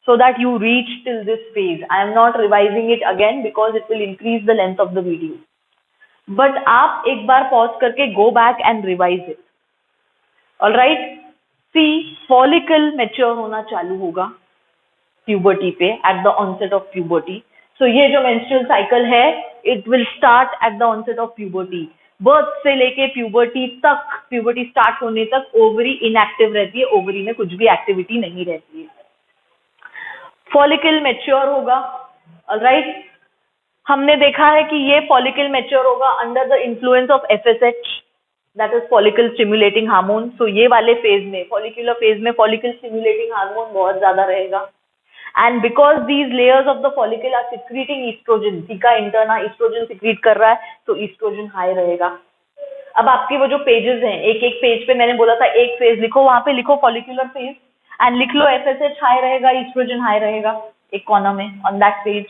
so that you reach till this phase. I am not revising it again because it will increase the length of the video. But आप एक बार पॉज करके go back and revise it. All right? See, follicle mature होना चालू होगा puberty पे, at the onset of puberty. So ये जो menstrual cycle है, it will start at the onset of puberty. Birth से लेके प्यूबर्टी तक, प्यूबर्टी स्टार्ट होने तक ओवरी इनएक्टिव रहती है, ओवरी में कुछ भी एक्टिविटी नहीं रहती है। फॉलिकल मैच्योर होगा। ऑलराइट, हमने देखा है कि ये फॉलिकल मैच्योर होगा under the influence of FSH, that is follicle stimulating hormone. So ये वाले फेज में, फॉलिकुलर फेज में फॉलिकल स्टिमुलेटिंग हार्मोन बहुत ज्यादा रहेगा, and because these layers of the follicle are secreting estrogen, theca interna estrogen secrete कर रहा है, तो ईस्ट्रोजन हाई रहेगा। अब आपके वो जो पेजेस हैं, एक एक पेज पे मैंने बोला था एक फेज लिखो, वहां पे लिखो फॉलिकुलर फेज एंड लिख लो FSH हाई रहेगा, ईस्ट्रोजन हाई रहेगा एक कॉर्नर में on that page,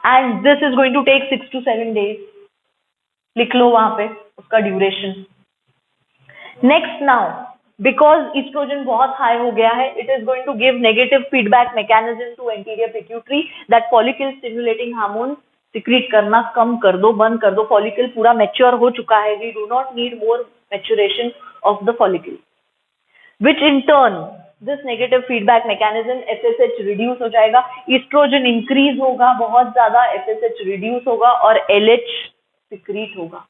and this is going to take 6 to 7 days. लिख लो वहां पे उसका duration. Next now, because estrogen बहुत हाई हो गया है, it is going to give negative feedback mechanism to anterior pituitary that follicle stimulating hormone secrete करना कम कर दो, बंद कर दो. फॉलिकल पूरा मैच्योर हो चुका है, we do not need more maturation of the follicle, which in turn this negative feedback mechanism FSH reduce हो जाएगा, ईस्ट्रोजन इंक्रीज होगा बहुत ज्यादा, FSH रिड्यूस होगा और LH सिक्रीट होगा.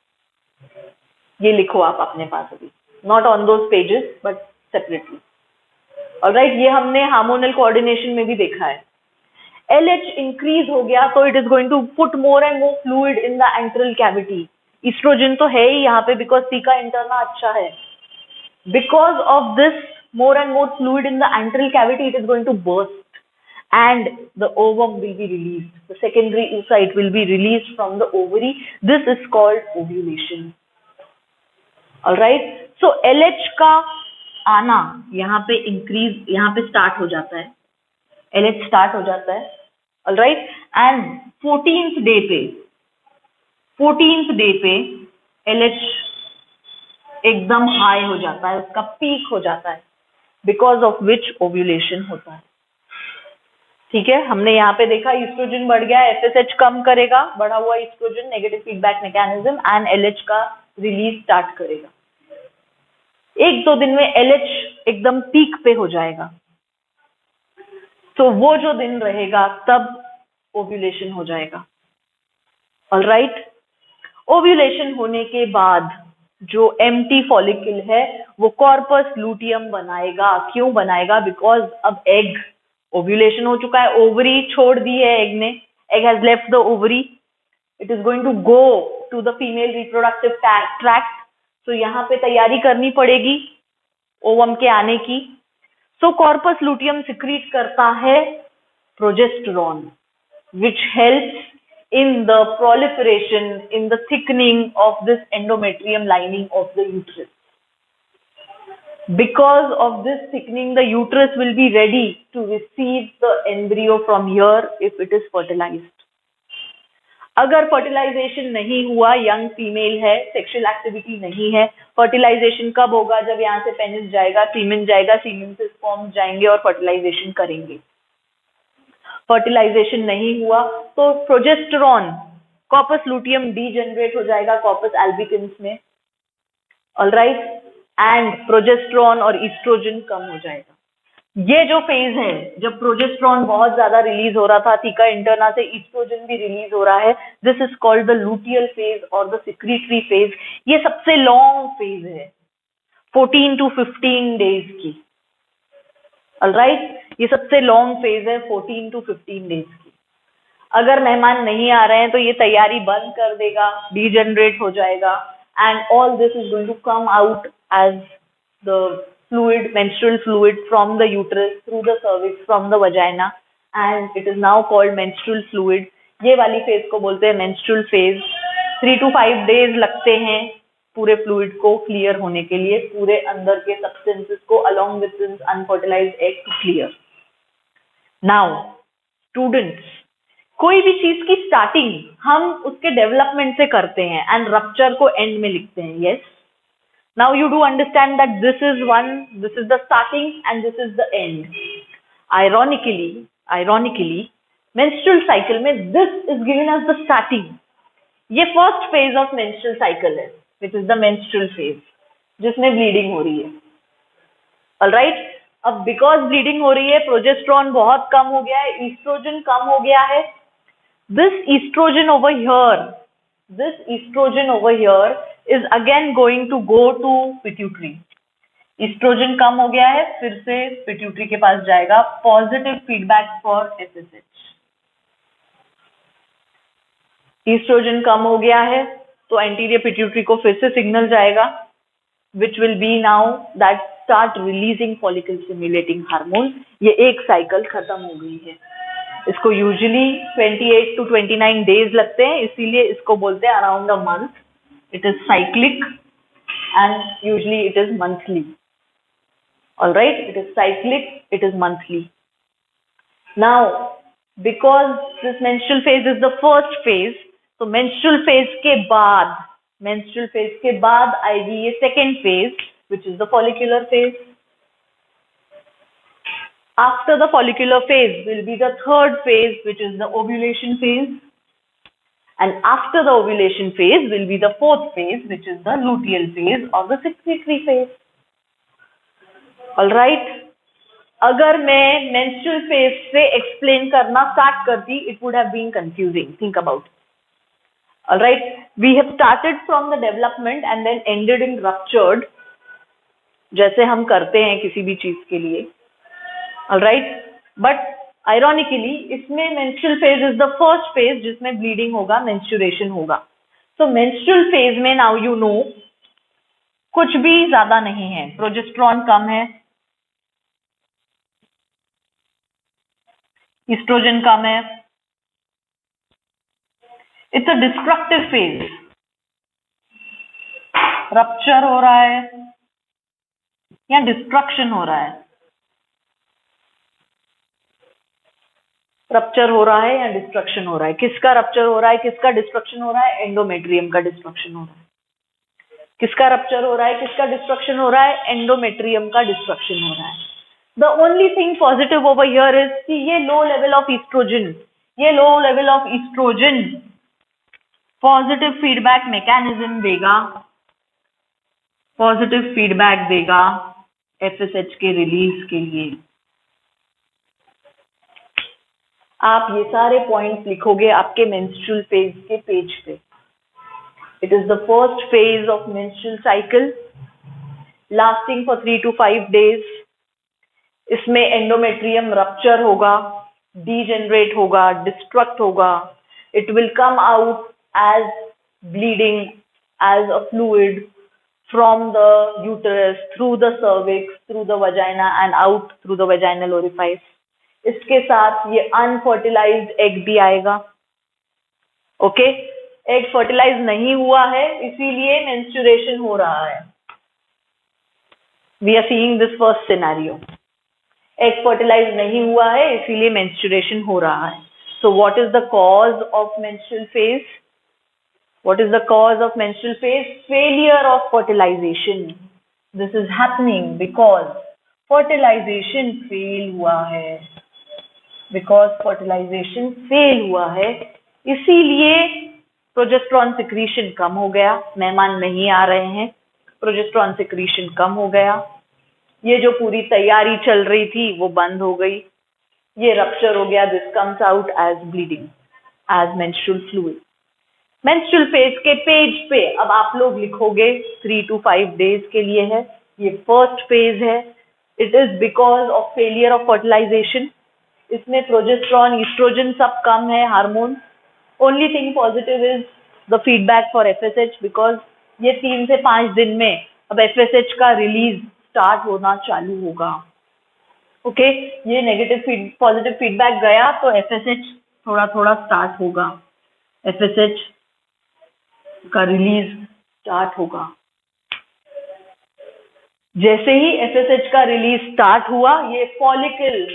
ये लिखो आप अपने पास अभी, not on those pages but separately. Alright, ये हमने हार्मोनल कोऑर्डिनेशन में भी देखा है. LH इंक्रीज हो गया तो it is going to put more and more fluid in the antral cavity. Estrogen तो है ही यहाँ पे बिकॉज सी का इंटरना अच्छा है. Because of this more and more fluid in the antral cavity, it is going to burst and the ovum will be released. The secondary oocyte will be released from the ovary. This is called ovulation. All right. So LH का आना यहाँ पे increase, यहाँ पे start हो जाता है. LH start हो जाता है. All right. And 14th day पे LH एकदम हाई हो जाता है, उसका पीक हो जाता है, बिकॉज ऑफ विच ओव्यूलेशन होता है. ठीक है, हमने यहाँ पे देखा ईस्ट्रोजन बढ़ गया, FSH कम करेगा, बढ़ा हुआ estrogen negative feedback mechanism and LH का रिलीज स्टार्ट करेगा. 1-2 दिन में LH एकदम पीक पे हो जाएगा. तो वो जो दिन रहेगा तब ओव्यूलेशन हो जाएगा. ऑलराइट, ओव्यूलेशन होने के बाद जो एम्प्टी फॉलिकल है वो कॉर्पस लूटियम बनाएगा. क्यों बनाएगा? बिकॉज अब एग ओव्यूलेशन हो चुका है, ओवरी छोड़ दी है एग ने, egg has left the ovary, it is going to go to the female reproductive tract. तो यहाँ पे तैयारी करनी पड़ेगी ओवम के आने की. सो कॉर्पस लूटियम सिक्रीट करता है progesterone which helps in the proliferation, in the thickening of this endometrium lining of the uterus. Because of this thickening, the uterus will be ready to receive the embryo from here if it is fertilized. अगर fertilization नहीं हुआ, young female है, sexual activity नहीं है, fertilisation कब होगा? जब यहाँ से पेनिस जाएगा, सीमेन जाएगा, सीमेन से स्पर्म जाएंगे और फर्टिलाइजेशन करेंगे. फर्टिलाइजेशन नहीं हुआ तो प्रोजेस्टेरॉन, कॉर्पस लूटियम डीजेनरेट हो जाएगा कॉर्पस एल्बिकन्स में. ऑलराइट, एंड प्रोजेस्टेरॉन और ईस्ट्रोजन कम हो जाएगा. ये जो फेज है जब प्रोजेस्टेरॉन बहुत ज्यादा रिलीज हो रहा था, थीका इंटरना से ईस्ट्रोजन भी रिलीज हो रहा है, this is called the luteal phase और द सिक्रीटरी फेज. ये सबसे लॉन्ग फेज है, 14 to 15 डेज की. ऑलराइट, ये सबसे लॉन्ग फेज है 14 to 15 डेज की. अगर मेहमान नहीं आ रहे हैं तो ये तैयारी बंद कर देगा, डीजेनरेट हो जाएगा, and all this is going to come out as the fluid, menstrual fluid from the uterus through the cervix from the vagina, and it is now called menstrual fluid. ये वाली फेज को बोलते हैं menstrual phase. 3 to 5 days लगते हैं पूरे fluid को clear होने के लिए, पूरे अंदर के सब्सटेंसेस को along with this unfertilized egg to clear. Now, students, कोई भी चीज की स्टार्टिंग हम उसके डेवलपमेंट से करते हैं एंड रप्चर को एंड में लिखते हैं. Yes, now you do understand that this is the starting and this is the end. Ironically, menstrual cycle में this is given as the starting. ये first phase of menstrual cycle है, which is the menstrual phase, जिसमें bleeding हो रही है. Alright, अब because bleeding हो रही है, प्रोजेस्टेरॉन बहुत कम हो गया है, ईस्ट्रोजन कम हो गया है. This estrogen over here is again going to go to pituitary. Estrogen कम हो गया है, फिर से पिट्यूटरी के पास जाएगा. Positive feedback for FSH. Estrogen कम हो गया है तो एंटीरियर पिट्यूटरी को फिर से सिग्नल जाएगा, which will be now that start releasing follicle stimulating hormone. ये एक साइकिल खत्म हो गई है. इसको यूजुअली 28 to 29 डेज लगते हैं, इसीलिए इसको बोलते हैं around a month. it is cyclic, and usually it is monthly. All right, it is cyclic, it is monthly. Now, because this menstrual phase is the first phase, so menstrual phase के बाद आएगी ये second phase, which is the follicular phase. After the follicular phase will be the third phase, which is the ovulation phase. And after the ovulation phase will be the fourth phase, which is the luteal phase or the secretory phase. Alright, अगर मैं menstrual phase से explain करना start करती, it would have been confusing. Think about it. Alright, we have started from the development and then ended in ruptured, जैसे हम करते हैं किसी भी चीज के लिए. Alright, but ironically इसमें menstrual phase is the first phase जिसमें bleeding होगा, menstruation होगा. So menstrual phase में now you know कुछ भी ज्यादा नहीं है, प्रोजेस्टेरॉन कम है, एस्ट्रोजन कम है. It's a destructive phase. Rupture हो रहा है या डिस्ट्रक्शन हो रहा है? रप्चर हो रहा है या डिस्ट्रक्शन हो रहा है? किसका रप्चर हो रहा है, किसका डिस्ट्रक्शन हो रहा है? एंडोमेट्रियम का डिस्ट्रक्शन हो रहा है. किसका रप्चर हो रहा है, किसका डिस्ट्रक्शन हो रहा है? एंडोमेट्रियम का डिस्ट्रक्शन हो रहा है. The only thing positive over here is कि ये low level of estrogen positive feedback mechanism देगा, positive feedback देगा FSH के रिलीज के लिए. आप ये सारे पॉइंट्स लिखोगे आपके menstrual phase के पेज पे. It is the first phase of menstrual cycle lasting for 3 to 5 days. इसमें एंडोमेट्रियम रप्चर होगा, डीजेनरेट होगा, डिस्ट्रक्ट होगा. It will come out as bleeding, as a fluid from the uterus through the cervix, through the vagina and out through the vaginal orifice. इसके साथ ये unfertilised egg भी आएगा. Okay, egg fertilize नहीं हुआ है इसीलिए मेंस्ट्रुएशन हो रहा है. We are seeing this first scenario. Egg fertilize नहीं हुआ है इसीलिए मेंस्ट्रुएशन हो रहा है. So what is the cause of menstrual phase? What is the cause of menstrual phase? Failure of fertilization. This is happening because fertilization fail हुआ है. Because fertilization fail हुआ है इसीलिए प्रोजेस्टेरॉन सिक्रीशन कम हो गया. मेहमान नहीं आ रहे हैं, प्रोजेस्टेरॉन सिक्रीशन कम हो गया. ये जो पूरी तैयारी चल रही थी वो बंद हो गई. ये रप्चर हो गया. This comes out as bleeding, as menstrual fluid. Menstrual phase के पेज पे अब आप लोग लिखोगे 3 to 5 डेज के लिए है. ये फर्स्ट फेज है. It is because of failure of fertilization. इसमें प्रोजेस्टेरॉन, एस्ट्रोजन सब कम है, hormone. Only thing positive is the feedback for FSH, because ये 3 से 5 दिन में अब एफएसएच का रिलीज स्टार्ट होना चालू होगा. ओके, ये नेगेटिव पॉजिटिव फीडबैक गया तो एफएसएच थोड़ा थोड़ा स्टार्ट होगा. एफएसएच का रिलीज स्टार्ट होगा. जैसे ही एफएसएच का रिलीज स्टार्ट हुआ, ये फॉलिकल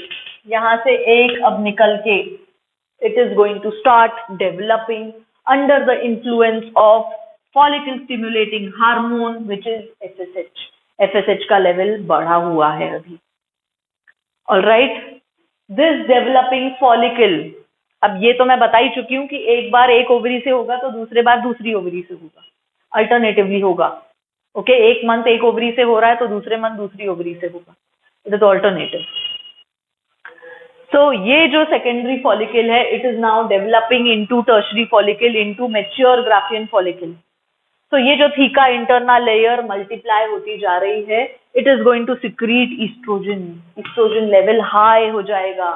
यहां से एक अब निकल के it is going to start developing under the influence of follicle stimulating hormone which is FSH. FSH का लेवल बढ़ा हुआ है अभी. ऑलराइट, दिस डेवलपिंग फॉलिकल, अब ये तो मैं बता ही चुकी हूं कि एक बार एक ओवरी से होगा तो दूसरे बार दूसरी ओवरी से होगा, अल्टरनेटिवली होगा. ओके, एक मंथ एक ओवरी से हो रहा है तो दूसरे मंथ दूसरी ओवरी से होगा. It is alternative. सो ये जो सेकेंडरी फॉलिकल है, it is now developing into tertiary follicle, into mature Graafian follicle. तो ये जो थीका इंटरनल लेयर मल्टीप्लाई होती जा रही है, it is going to secrete estrogen. Estrogen level high हो जाएगा.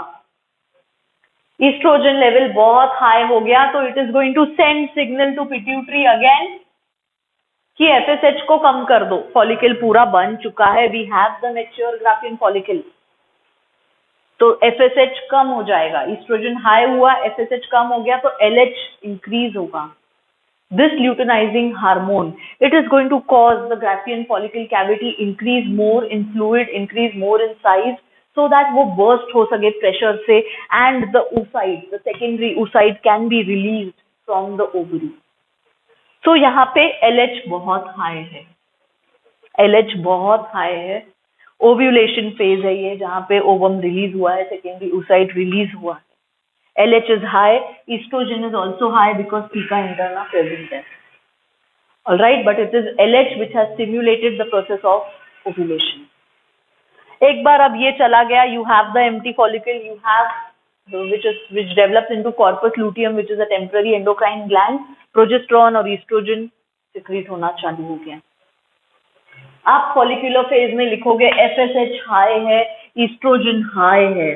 ईस्ट्रोजन लेवल बहुत हाई हो गया तो it is going to send signal to pituitary again कि एफएसएच को कम कर दो. फॉलिकल पूरा बन चुका है. We have the mature Graafian follicle. तो एफएसएच कम हो जाएगा. ईस्ट्रोजन हाई हुआ, एफएसएच कम हो गया तो एलएच इंक्रीज होगा. this luteinizing hormone, it is going to cause the Graafian follicle cavity increase more in fluid, increase more in size, so that वो burst हो सके pressure से, and the oocyte, the secondary oocyte can be released from the ovary. So यहाँ पे LH बहुत high है, LH बहुत high है, ovulation phase है ये, जहाँ पे ovum release हुआ है, secondary oocyte release हुआ है. LH is high, estrogen is also high because theca interna present है. Alright, but it is LH which has stimulated the process of ovulation. एक बार अब ये चला गया, you have the empty follicle, you have which develops into corpus luteum, which is a temporary endocrine gland, progesterone और estrogen secrete होना चालू हो गया. आप follicular phase में लिखोगे FSH high है, estrogen high है.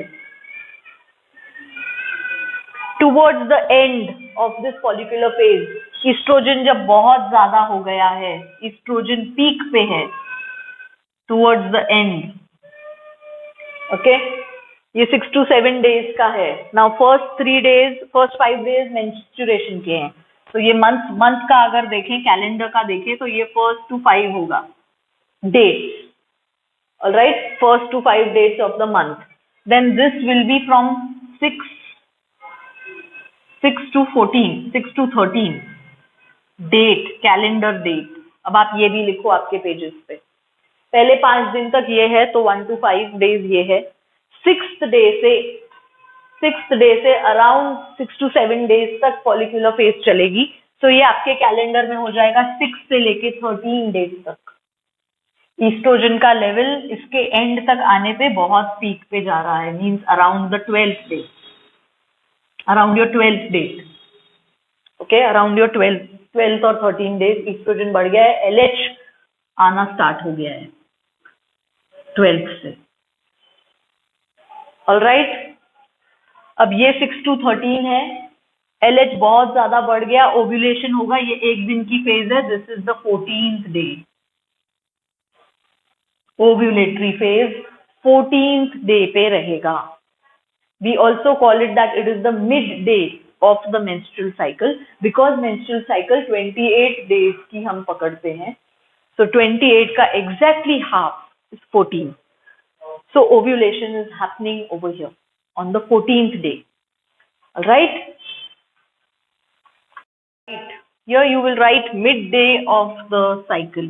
Towards the end of this follicular phase, estrogen जब बहुत ज्यादा हो गया है, estrogen peak पे है, towards the end, okay? ये 6 to 7 days का है. Now first 5 days menstruation के हैं. तो ये month का अगर देखें, कैलेंडर का देखें, तो ये 1st to 5 होगा. Dates, all right? 1st to 5 days of the month. Then this will be from 6 to 13 date, calendar date. अब आप ये भी लिखो आपके पेजेस पे. पहले 5 दिन तक ये है, तो 1 to 5 डेज ये है. 6th डे से अराउंड 6 to 7 डेज तक फॉलिकुलर फेज चलेगी. तो ये आपके कैलेंडर में हो जाएगा 6 से लेके 13 डेज तक. ईस्ट्रोजन का लेवल इसके एंड तक आने पे बहुत पीक पे जा रहा है, means around the 12th day, around your 12th date, okay, around your 12th और 13 days estrogen बढ़ गया है, LH आना स्टार्ट हो गया है 12th से. alright, अब ये 6 to 13 है, LH बहुत ज्यादा बढ़ गया, ओव्यूलेशन होगा, ये एक दिन की फेज है, this is the 14th day, ovulatory phase 14th day पे रहेगा. We also call it that it is the midday of the menstrual cycle, because menstrual cycle 28 days की हम पकड़ते हैं. So 28 का exactly half is 14. So ovulation is happening over here on the 14th day. All right? Here you will write midday of the cycle.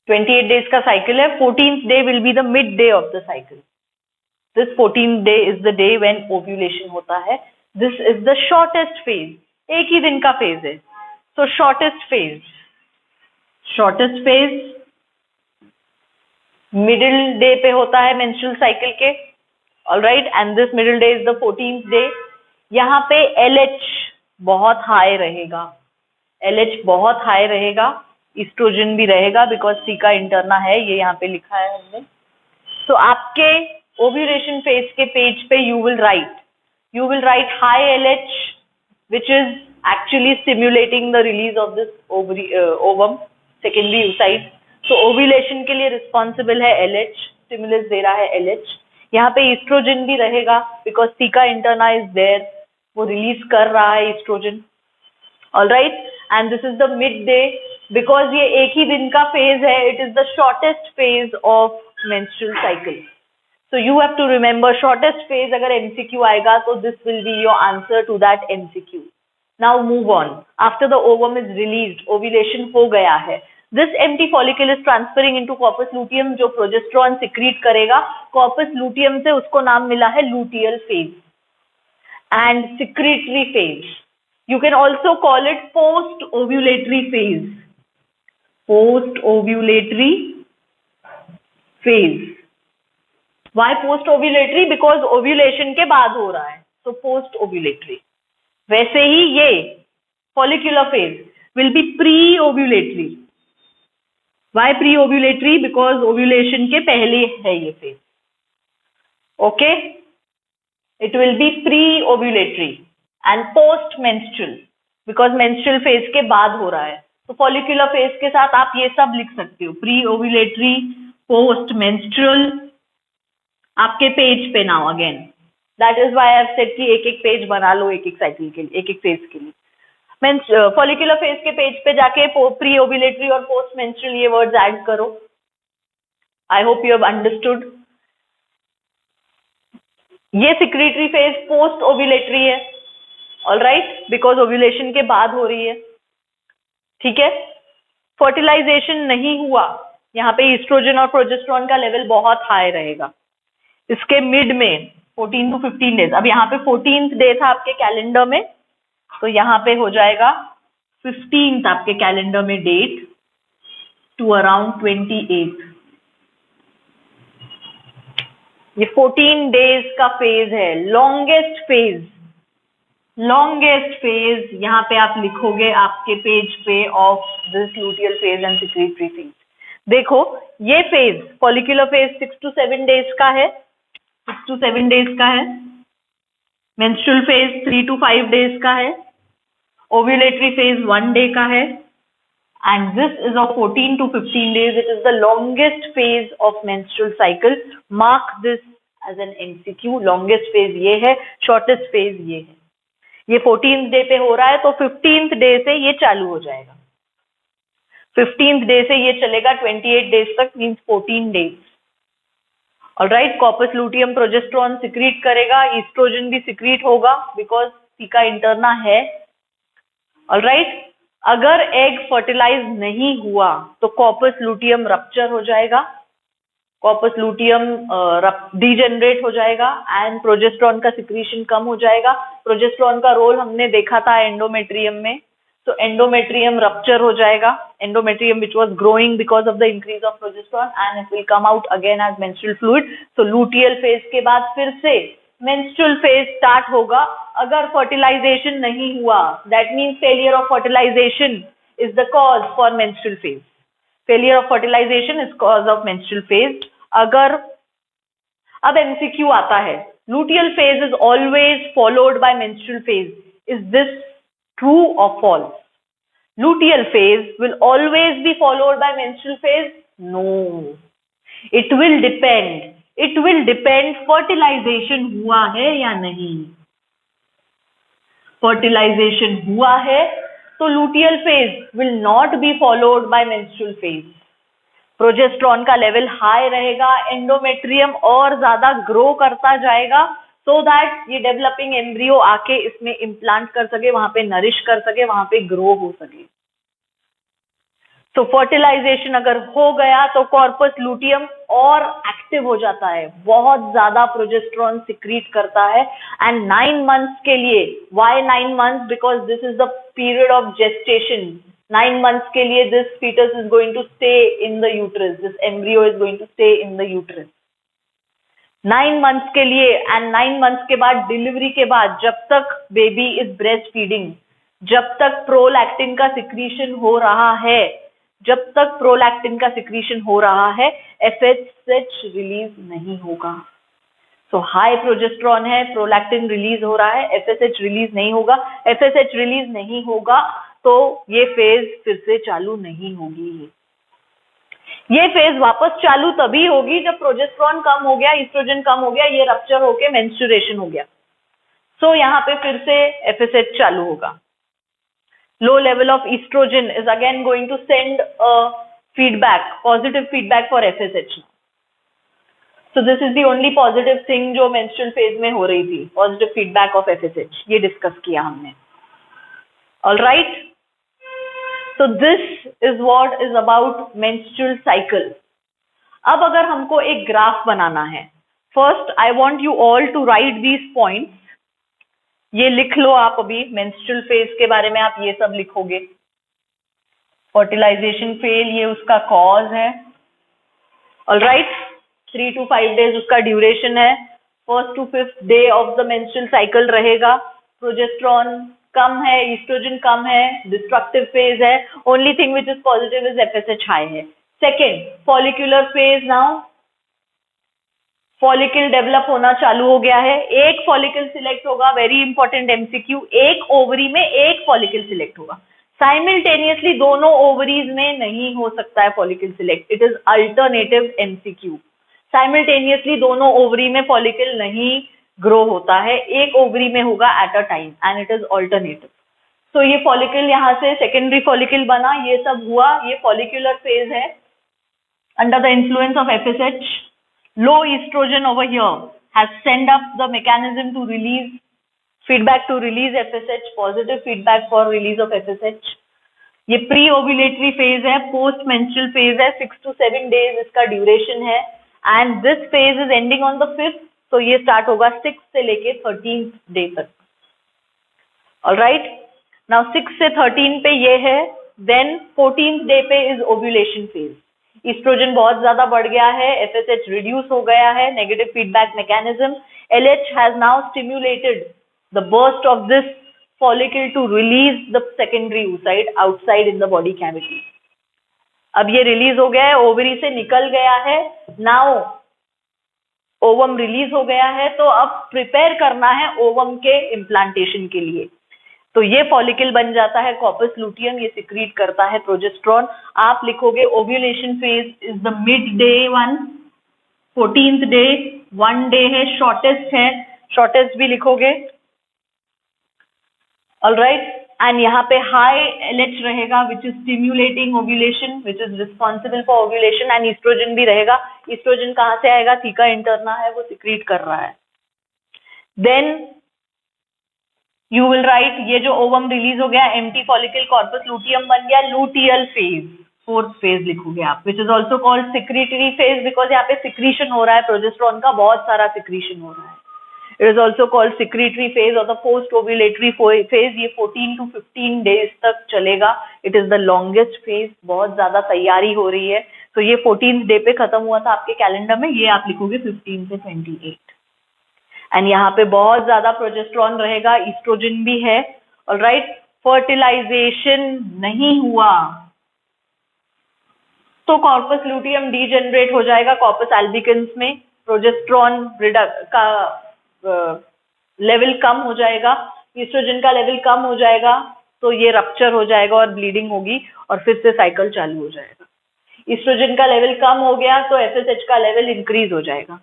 28 days का cycle है, 14th day will be the midday of the cycle. This 14th day is the day when ovulation होता है. This is the shortest phase. एक ही दिन का phase है. So shortest phase middle day पे होता है menstrual cycle के. All right, and this middle day is the 14th day. यहाँ पे LH बहुत high रहेगा. LH बहुत high रहेगा. Estrogen भी रहेगा because theca interna है, ये यहाँ पे लिखा है हमने. So आपके ovulation phase के पेज पे you will write high LH, which is actually stimulating the release of this ovum, secondary oocyte. So ovulation के लिए responsible है LH, stimulus दे रहा है LH. यहाँ पे estrogen भी रहेगा because theca interna is there, वो release कर रहा है estrogen. Alright, and this is the midday because ये एक ही दिन का phase है, it is the shortest phase of menstrual cycle. So you have to remember shortest phase अगर MCQ आएगा तो this will be your answer to that MCQ. Now move on. After the ovum is released, ovulation हो गया है. This empty follicle is transferring into corpus luteum जो progesterone secrete करेगा. Corpus luteum से उसको नाम मिला है luteal phase and secretory phase. You can also call it post-ovulatory phase. Post-ovulatory phase. Why post-ovulatory? Because ovulation के बाद हो रहा है. So post-ovulatory. वैसे ही ये follicular phase will be pre-ovulatory. Why pre-ovulatory? Because ovulation के पहले है ये phase. Okay? It will be pre-ovulatory and post-menstrual because menstrual phase के बाद हो रहा है. तो follicular phase के साथ आप ये सब लिख सकते हो. Pre-ovulatory, post-menstrual. आपके पेज पे now again that is why I have said कि एक एक पेज बना लो एक एक साइकिल के लिए, एक एक फेज के लिए. मीन्स फॉलिकुलर फेज के पेज पे जाके प्री ओव्यूलेटरी और पोस्ट मेंस्ट्रुअल ये वर्ड्स ऐड करो. आई होप यू हैव अंडरस्टूड. ये सिक्रीटरी फेज पोस्ट ओव्यूलेटरी है, ऑलराइट, बिकॉज ओव्यूलेशन के बाद हो रही है. ठीक है. फर्टिलाइजेशन नहीं हुआ, यहाँ पे ईस्ट्रोजन और प्रोजेस्टेरॉन का लेवल बहुत हाई रहेगा इसके मिड में 14 to 15 डेज. अब यहाँ पे 14th डे था आपके कैलेंडर में, तो यहाँ पे हो जाएगा 15th आपके कैलेंडर में डेट टू अराउंड 28. ये 14 डेज का फेज है, लॉन्गेस्ट फेज. लॉन्गेस्ट फेज यहाँ पे आप लिखोगे आपके पेज पे of this luteal phase and secretory phase. देखो ये phase follicular phase 6 to 7 days का है, 6 to 7 डेज का है. मेंस्ट्रुअल फेज 3 to 5 डेज का है. ओव्यूलेटरी फेज 1 डे का है. And this is of 14 to 15 days. It is the longest phase of menstrual cycle. Mark this as an MCQ. Longest phase ये है, शॉर्टेस्ट फेज ये है. ये 14th डे पे हो रहा है, तो 15th डे से ये चालू हो जाएगा. 15th डे से ये चलेगा 28 डेज तक, means 14 days. Alright. Corpus luteum progesterone secrete करेगा, ईस्ट्रोजन भी सिक्रीट होगा बिकॉज सीका इंटरना है. ऑलराइट. अगर एग फर्टिलाइज नहीं हुआ तो कॉर्पस लूटियम रप्चर हो जाएगा, कॉर्पस लूटियम डीजेनरेट हो जाएगा एंड प्रोजेस्टेरॉन का सिक्रीशन कम हो जाएगा. प्रोजेस्टेरॉन का रोल हमने देखा था एंडोमेट्रियम में, तो एंडोमेट्रियम रप्चर हो जाएगा. Endometrium which was growing because of the increase of progesterone and it will come out again as menstrual fluid. So luteal phase के बाद फिर से मेंस्ट्रुअल फेज स्टार्ट होगा. अगर फर्टिलाइजेशन नहीं हुआ, that means failure of fertilization is the cause for menstrual phase. Failure of fertilization is cause of menstrual phase. अगर अब एमसीक्यू आता है, luteal phase is always followed by menstrual phase. Is this true और false? Luteal phase will always be followed by menstrual phase? No, it will depend. It will depend fertilization हुआ है या नहीं. Fertilization हुआ है तो luteal phase will not be followed by menstrual phase. Progesterone का level high रहेगा, endometrium और ज्यादा ग्रो करता जाएगा सो दैट ये डेवलपिंग एम्ब्रियो आके इसमें इम्प्लांट कर सके, वहां पे नरिश कर सके, वहां पे ग्रो हो सके. तो फर्टिलाइजेशन अगर हो गया तो कॉर्पस लूटियम और एक्टिव हो जाता है, बहुत ज्यादा प्रोजेस्टेरॉन सिक्रीट करता है. एंड 9 months के लिए, why 9 months? Because this is the period of gestation. 9 months के लिए this fetus is going to stay in the uterus, this embryo is going to stay in the uterus 9 months के लिए. And 9 months के बाद, delivery के बाद, जब तक बेबी इज ब्रेस्ट फीडिंग, जब तक प्रोलैक्टिन का सिक्रीशन हो रहा है, जब तक प्रोलैक्टिन का सिक्रीशन हो रहा है, एफएसएच रिलीज नहीं होगा. सो हाई प्रोजेस्टेरॉन है, प्रोलैक्टिन रिलीज हो रहा है, एफएसएच रिलीज नहीं होगा. एफएसएच रिलीज नहीं होगा तो ये फेज फिर से चालू नहीं होगी. ये फेज वापस चालू तभी होगी जब प्रोजेस्टेरॉन कम हो गया, ईस्ट्रोजन कम हो गया, ये रप्चर होके मेंस्ट्रुएशन हो गया. सो यहाँ पे फिर से एफएसएच चालू होगा. Low level of estrogen is again going to send a feedback, positive feedback for FSH. So this is the only positive thing जो menstrual phase में हो रही थी, positive feedback of FSH. ये discuss किया हमने. All right. So this is what is about menstrual cycle. अब अगर हमको एक ग्राफ बनाना है, first I want you all to write these points. ये लिख लो आप अभी. मेंस्ट्रुअल फेज के बारे में आप ये सब लिखोगे. फर्टिलाइजेशन फेल, ये उसका कॉज है. ऑलराइट. 3 to 5 डेज उसका ड्यूरेशन है. 1st to 5th day of the menstrual cycle रहेगा. प्रोजेस्टेरॉन कम है, ईस्ट्रोजन कम है, डिस्ट्रक्टिव फेज है. Only thing which is positive is FSH high है. Second, follicular phase. Now follicle develop होना चालू हो गया है. एक फॉलिकल सिलेक्ट होगा, वेरी इंपॉर्टेंट एमसीक्यू. एक ओवरी में एक फॉलिकल सिलेक्ट होगा. साइमल्टेनियसली दोनों ओवरीज में नहीं हो सकता है follicle select. It is alternative MCQ. Simultaneously दोनों ओवरी में फॉलिकल नहीं ग्रो होता है, एक ओवरी में होगा at a time and it is alternative. तो ये फॉलिकल यहाँ से सेकेंडरी फॉलिकल बना, ये सब हुआ, ये फॉलिकुलर फेज है under the influence of FSH. Low estrogen over here has sent up the mechanism to release feedback to release FSH, positive feedback for release of FSH. ये pre ovulatory phase है, post menstrual phase है, 6 to 7 days इसका duration है and this phase is ending on the 5th. तो ये start होगा 6 से लेके 13th डे तक. ऑलराइट, नाउ 6 से 13 पे ये है, देन 14th डे पे इज ओव्यूलेशन फेज. ईस्ट्रोजन बहुत ज्यादा बढ़ गया है, FSH रिड्यूस हो गया है, negative feedback mechanism. LH has now stimulated the burst of this follicle to release the secondary oocyte outside in the body cavity. अब ये रिलीज हो गया है, ओवरी से निकल गया है, नाउ ओवम रिलीज हो गया है, तो अब प्रिपेयर करना है ओवम के इम्प्लांटेशन के लिए. तो ये फॉलिकल बन जाता है कॉर्पस लुटियम, ये सिक्रीट करता है प्रोजेस्टेरॉन. आप लिखोगे ovulation phase is the mid day 1, 14th day, 1 day है, शॉर्टेस्ट है, शॉर्टेस्ट भी लिखोगे. ऑलराइट, एंड यहाँ पे हाई LH रहेगा which is stimulating ovulation, which is responsible for ovulation, and estrogen भी रहेगा. ईस्ट्रोजन कहाँ से आएगा? थीका इंटरना है, वो सिक्रीट कर रहा है. देन यू विल राइट, ये जो ओवम रिलीज हो गया, एम्प्टी फॉलिकल कॉर्पस लुटियम बन गया, लुटियल फेज, 4th फेज लिखोगे आप, which is also called secretory phase, because यहाँ पे सिक्रीशन हो रहा है, प्रोजेस्टेरॉन का बहुत सारा सिक्रीशन हो रहा है. It is also called secretory phase or the post-ovulatory phase. ये 14 to 15 days तक चलेगा. It is the longest phase. बहुत ज्यादा तैयारी हो रही है. तो ये 14th डे पे खत्म हुआ था आपके कैलेंडर में, ये आप लिखोगे 15 से 28. एंड यहाँ पे बहुत ज्यादा प्रोजेस्टेरॉन रहेगा, ईस्ट्रोजन भी है. ऑलराइट, फर्टिलाइजेशन नहीं हुआ तो कॉर्पस लुटियम डीजेनरेट हो जाएगा कॉर्पस एल्बिकन्स में, प्रोजेस्टेरॉन का लेवल कम हो जाएगा, ईस्ट्रोजन का लेवल कम हो जाएगा, तो ये रप्चर हो जाएगा और ब्लीडिंग होगी और फिर से साइकिल चालू हो जाएगा. ईस्ट्रोजन का लेवल कम हो गया तो FSH का लेवल इंक्रीज हो जाएगा.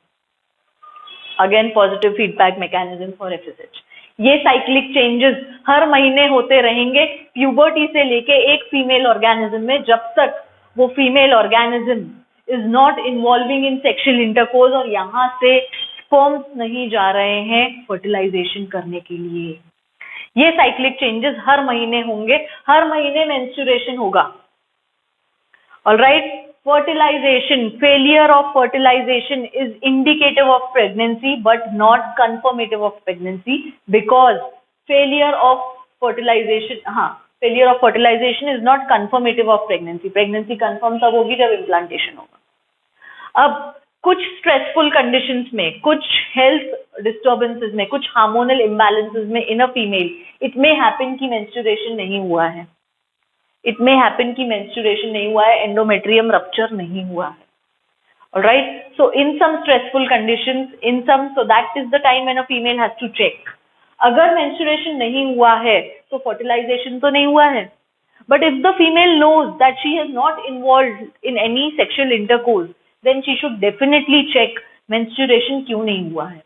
Again positive feedback mechanism for FSH. ये साइक्लिक चेंजेस हर महीने होते रहेंगे प्यूबर्टी से लेके एक फीमेल ऑर्गेनिज्म में, जब तक वो female organism is not involving in sexual intercourse और यहाँ से स्पर्म्स नहीं जा रहे हैं फर्टिलाइजेशन करने के लिए. ये साइक्लिक चेंजेस हर महीने होंगे, हर महीने मेंस्ट्रुएशन होगा. Alright, fertilization, failure of fertilization is indicative of pregnancy but not confirmative of pregnancy, because failure of fertilization is not confirmative of pregnancy. Pregnancy confirm तब होगी जब इम्प्लांटेशन होगा. अब कुछ स्ट्रेसफुल कंडीशंस में, कुछ हेल्थ डिस्टर्बेंसेस में, कुछ हार्मोनल इम्बैलेंसेस में in a female it may happen कि मेंस्ट्रुएशन नहीं हुआ है, इट मे हैपन कि मेंस्ट्रुएशन नहीं हुआ है, एंडोमेट्रियम रप्चर नहीं हुआ है. Alright, so in some stressful conditions, in some, so that is the time when a female has to check. अगर मेंस्ट्रुएशन नहीं हुआ है तो फर्टिलाइजेशन तो नहीं हुआ है, but if the female knows that she is not involved in any sexual intercourse, then she should definitely check menstruation क्यों नहीं हुआ है.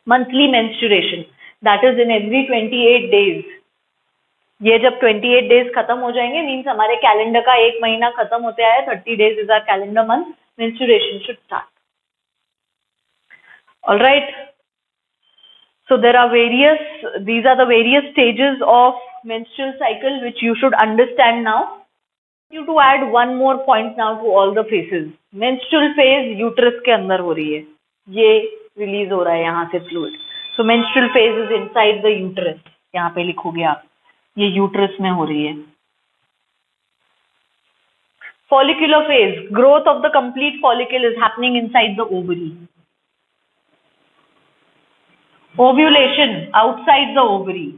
Monthly menstruation, that is in every 28 days. ये जब 28 days खत्म हो जाएंगे, मीन्स हमारे कैलेंडर का एक महीना खत्म होते आया, 30 days is our calendar month, menstruation should start. All right. So there are these are the various stages of menstrual cycle which you should understand now. You to add one more point now to all the phases. Menstrual phase uterus के अंदर हो रही है, ये release हो रहा है यहाँ से fluid. So menstrual phase is inside the uterus. यहाँ पे लिखोगे आप, ये यूट्रस में हो रही है. Follicular phase, growth of the complete follicle is happening inside the ovary. Ovulation outside the ovary.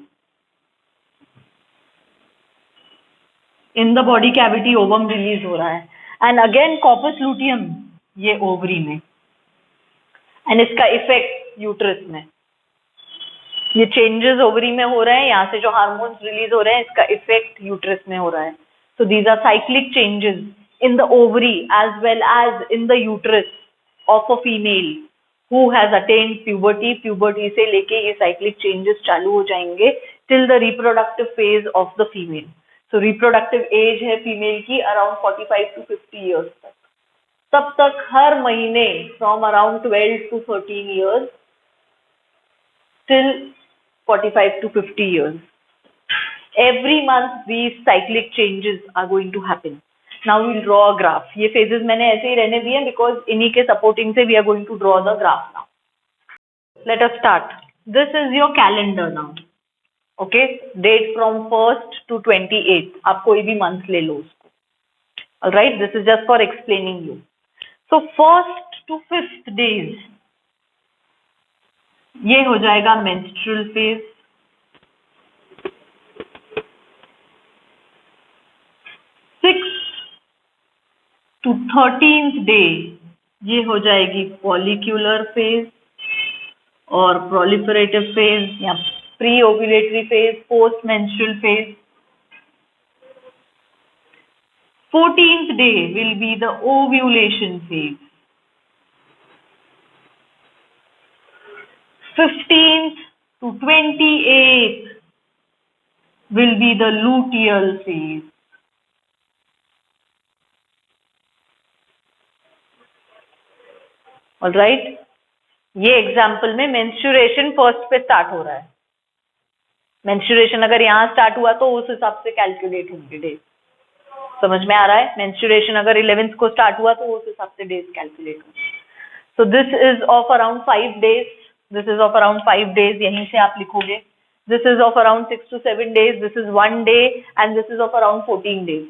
In the body cavity ovum release हो रहा है, एंड अगेन कॉर्पस लुटियम ये ओवरी में, एंड इसका इफेक्ट यूट्रस में. ये चेंजेस ओवरी में हो रहे हैं, यहाँ से जो हार्मोन्स रिलीज हो रहे हैं, इसका इफेक्ट यूट्रस में हो रहा है. So these are cyclic changes in the ovary as well as in the uterus of a female who has attend puberty. Puberty से लेके ये साइक्लिक चेंजेस चालू हो जाएंगे till the reproductive phase of the female. So reproductive age है female की around 45 to 50 years तक. तब तक हर महीने from around 12 to 13 years till 45 to 50 years. Every month these cyclic changes are going to happen. Now we'll draw a graph. ये phases मैंने ऐसे ही रहने दिए because इन्हीं के supporting से we are going to draw the graph now. Let us start. This is your calendar now. Okay, date from 1st to 28th. आप कोई भी month ले लो उसको. Alright, this is just for explaining you. So 1st to 5th days ये हो जाएगा menstrual phase. 6th to 13th day ये हो जाएगी follicular phase और proliferative phase या pre-ovulatory phase, post-menstrual phase. 14th day will be the ovulation phase. 15th to 28th will be the luteal phase. Alright? ये example में menstruation first पे start हो रहा है. मेंस्ट्रुएशन अगर यहाँ स्टार्ट हुआ तो उस हिसाब से कैलकुलेट होंगे डेज. समझ में आ रहा है? मेंस्ट्रुएशन अगर 11th को स्टार्ट हुआ तो उस हिसाब से डेज कैलकुलेट होंगे. सो this is of around 5 days. This is of around 5 days. यहीं से आप लिखोगे. This is of around 6 to 7 days. This is 1 day and this is of around 14 days.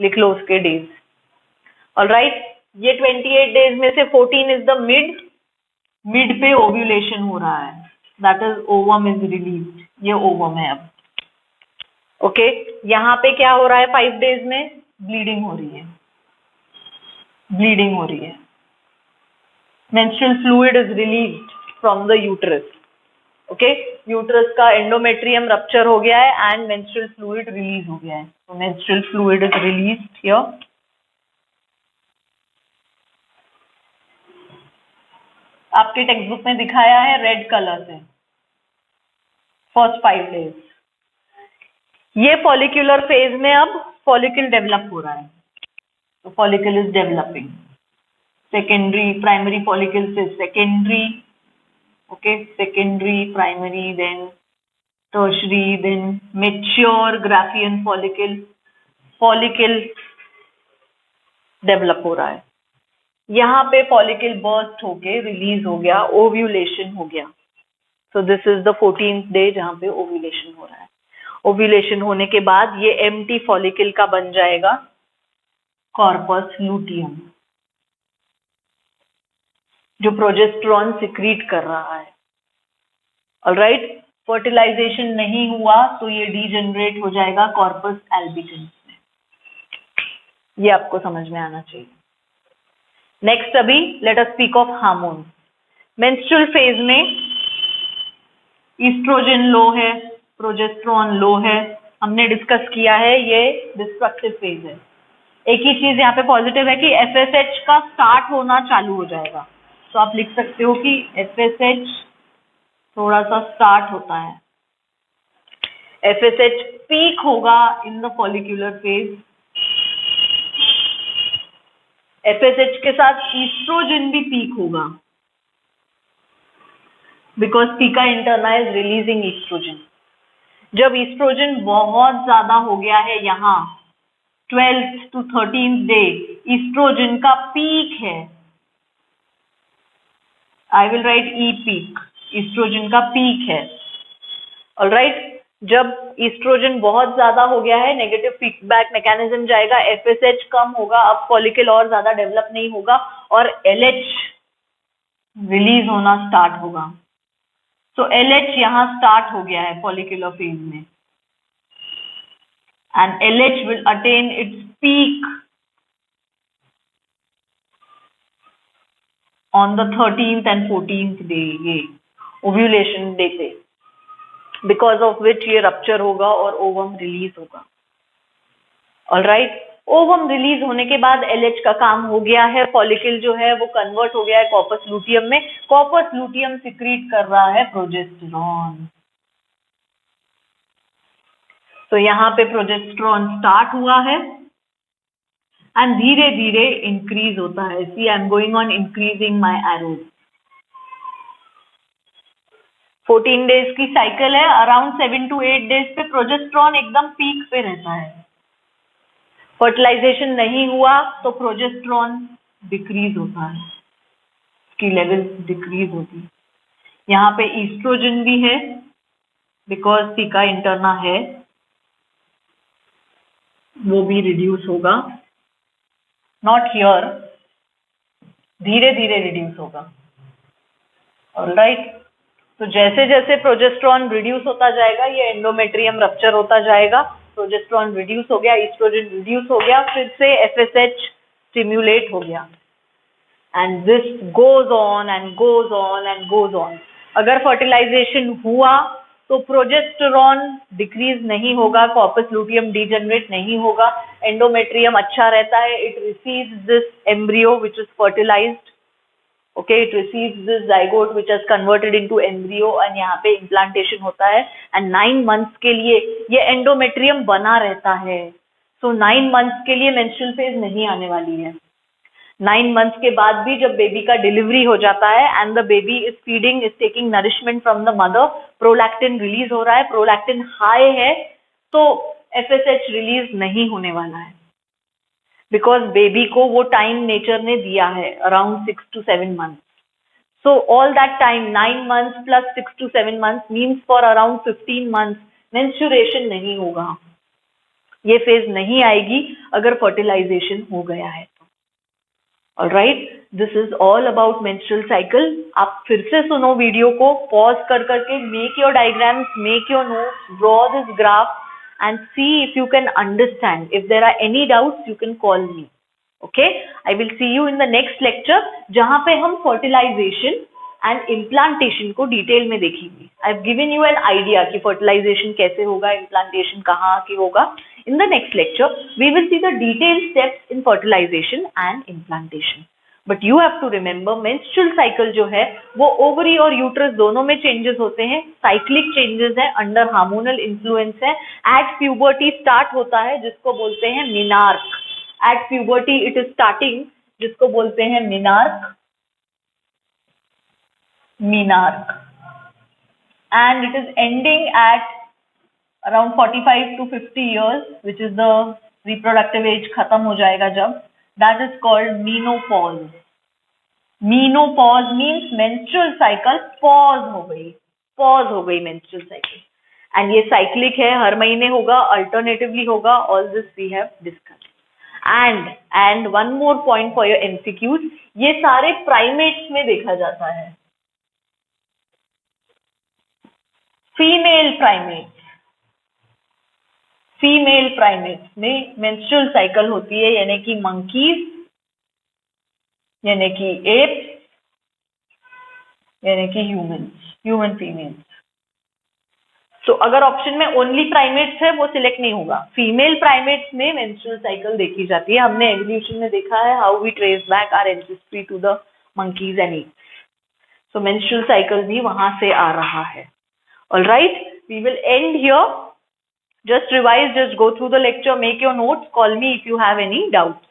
लिख लो उसके डेज. ऑलराइट, ये 28 डेज में से 14 इज द मिड पे ओव्यूलेशन हो रहा है. That is ovum is released. ये ओवम है अब. ओके, यहाँ पे क्या हो रहा है? 5 डेज में ब्लीडिंग हो रही है. ब्लीडिंग हो रही है. Menstrual fluid is released from the uterus. Okay, uterus का एंडोमेट्रियम रप्चर हो गया है एंड मेंस्ट्रुअल फ्लूइड रिलीज हो गया है. तो menstrual fluid is released here. आपके टेक्स्ट बुक में दिखाया है रेड कलर से. First 5 days. ये फॉलिक्यूलर फेज में अब फॉलिकल डेवलप हो रहा है. तो follicle is developing. Secondary, primary follicle से secondary. Okay, secondary, primary, then tertiary, then mature Graafian follicle. Follicle develop हो रहा है. यहाँ पे फॉलिकल बर्स्ट होके रिलीज हो गया. ओव्यूलेशन हो गया. सो this is the 14th day जहाँ पे ओव्यूलेशन हो रहा है. ओव्यूलेशन होने के बाद ये एम्प्टी फॉलिकल का बन जाएगा कॉर्पस लूटियम, जो प्रोजेस्टेरॉन सिक्रीट कर रहा है. ऑलराइट, फर्टिलाइजेशन नहीं हुआ तो ये डीजनरेट हो जाएगा कॉर्पस एल्बिकन्स में. ये आपको समझ में आना चाहिए. नेक्स्ट, अभी let us speak of hormone. Menstrual phase में ईस्ट्रोजन लो है, प्रोजेस्टेरॉन लो है. हमने डिस्कस किया है ये डिस्ट्रक्टिव फेज है. एक ही चीज यहाँ पे पॉजिटिव है कि FSH का स्टार्ट होना चालू हो जाएगा. तो आप लिख सकते हो कि FSH थोड़ा सा स्टार्ट होता है. FSH पीक होगा in the follicular phase. FSH के साथ ईस्ट्रोजन भी पीक होगा because theca interna is releasing estrogen. जब ईस्ट्रोजन बहुत ज्यादा हो गया है, यहाँ 12th to 13th day estrogen का पीक है. I will write E peak. Estrogen का पीक है. ऑलराइट, जब ईस्ट्रोजन बहुत ज्यादा हो गया है, नेगेटिव फीडबैक मैकेनिज्म जाएगा. FSH कम होगा. अब फॉलिकल और ज्यादा डेवलप नहीं होगा और LH रिलीज होना स्टार्ट होगा. तो LH यहाँ स्टार्ट हो गया है फॉलिकुलर फेज में and LH will attain its peak on the 13th and 14th day, ये ओव्यूलेशन डे पे, बिकॉज ऑफ विच ये रप्चर होगा और ओवम रिलीज होगा. ऑलराइट, ओवम रिलीज होने के बाद LH का काम हो गया है. फॉलिकल जो है वो कन्वर्ट हो गया है कॉर्पस लूटियम में. कॉर्पस लूटियम सिक्रीट कर रहा है प्रोजेस्टेरॉन. तो यहाँ पे प्रोजेस्टेरॉन स्टार्ट हुआ है एंड धीरे धीरे इंक्रीज होता है. See I am going on increasing my arrows. 14 days की साइकिल है. अराउंड 7 to 8 डेज पे प्रोजेस्टेरॉन एकदम पीक पे रहता है. फर्टिलाइजेशन नहीं हुआ तो प्रोजेस्टेरॉन डिक्रीज होता है, उसकी लेवल डिक्रीज होती है. यहाँ पे ईस्ट्रोजन भी है बिकॉज पिका इंटरना है, वो भी रिड्यूस होगा. नॉट हियर, धीरे धीरे रिड्यूस होगा. ऑलराइट. तो जैसे जैसे प्रोजेस्टेरॉन रिड्यूस होता जाएगा ये एंडोमेट्रियम रप्चर होता जाएगा. प्रोजेस्टेरॉन रिड्यूस हो गया, ईस्ट्रोजन रिड्यूस हो गया, फिर से एफएसएच स्टिम्युलेट हो गया. And this goes on and goes on and goes on. अगर फर्टिलाइजेशन हुआ तो प्रोजेस्टेरॉन डिक्रीज नहीं होगा, कॉर्पस लूटियम डीजनरेट नहीं होगा, एंडोमेट्रियम अच्छा रहता है. It receives this embryo which is fertilized. Okay, it receives this zygote which has converted into embryo and यहाँ पे implantation होता है and 9 months के लिए ये endometrium बना रहता है. So 9 months के लिए menstrual phase नहीं आने वाली है. 9 months के बाद भी जब बेबी का डिलीवरी हो जाता है and the baby is feeding, is taking nourishment from the mother, prolactin release हो रहा है, prolactin high है तो FSH release नहीं होने वाला है. बिकॉज बेबी को वो टाइम नेचर ने दिया है around 6 to 7 months. So all that time 9 months plus 6 to 7 months means for around 15 months menstruation नहीं होगा. ये फेज नहीं आएगी अगर फर्टिलाइजेशन हो गया है तो. Alright, this is all about menstrual cycle. आप फिर से सुनो वीडियो को, पॉज कर करके make your diagrams, make your notes, draw this graph and see if you can understand. If there are any doubts, you can call me. Okay? I will see you in the next lecture, जहाँ पे हम fertilization and implantation को detail में देखेंगे. I've given you an idea कि fertilization कैसे होगा, implantation कहाँ की होगा. In the next lecture, we will see the detailed steps in fertilization and implantation. But you have to remember, menstrual cycle जो है वो ओवरी और यूट्रस दोनों में चेंजेस होते हैं. साइक्लिक चेंजेस है, अंडर हार्मोनल इन्फ्लुएंस है. एट प्यूबर्टी स्टार्ट होता है जिसको बोलते हैं menarche. At puberty it is starting जिसको बोलते हैं menarche. And it is ending at around 45 to 50 years, which is the reproductive age खत्म हो जाएगा जब. That is called menopause. Menopause means menstrual cycle pause हो गई menstrual cycle. And ये cyclic है, हर महीने होगा, alternatively होगा. All this we have discussed. And one more point for your MCQs, ये सारे primates में देखा जाता है. फीमेल प्राइमेट्स में मेंस्ट्रुअल साइकिल होती है, यानी कि मंकीज, यानी कि एप्स, यानी कि ह्यूमन फीमेल्स. तो अगर ऑप्शन में ओनली प्राइमेट्स है वो सिलेक्ट नहीं होगा. फीमेल प्राइमेट्स में मेंस्ट्रुअल साइकिल देखी जाती है. हमने एवोल्यूशन में देखा है how we trace back our ancestry to the monkeys and apes. So menstrual cycle भी वहां से आ रहा है. Alright, we will end here. Just revise, just go through the lecture, make your notes, call me if you have any doubts.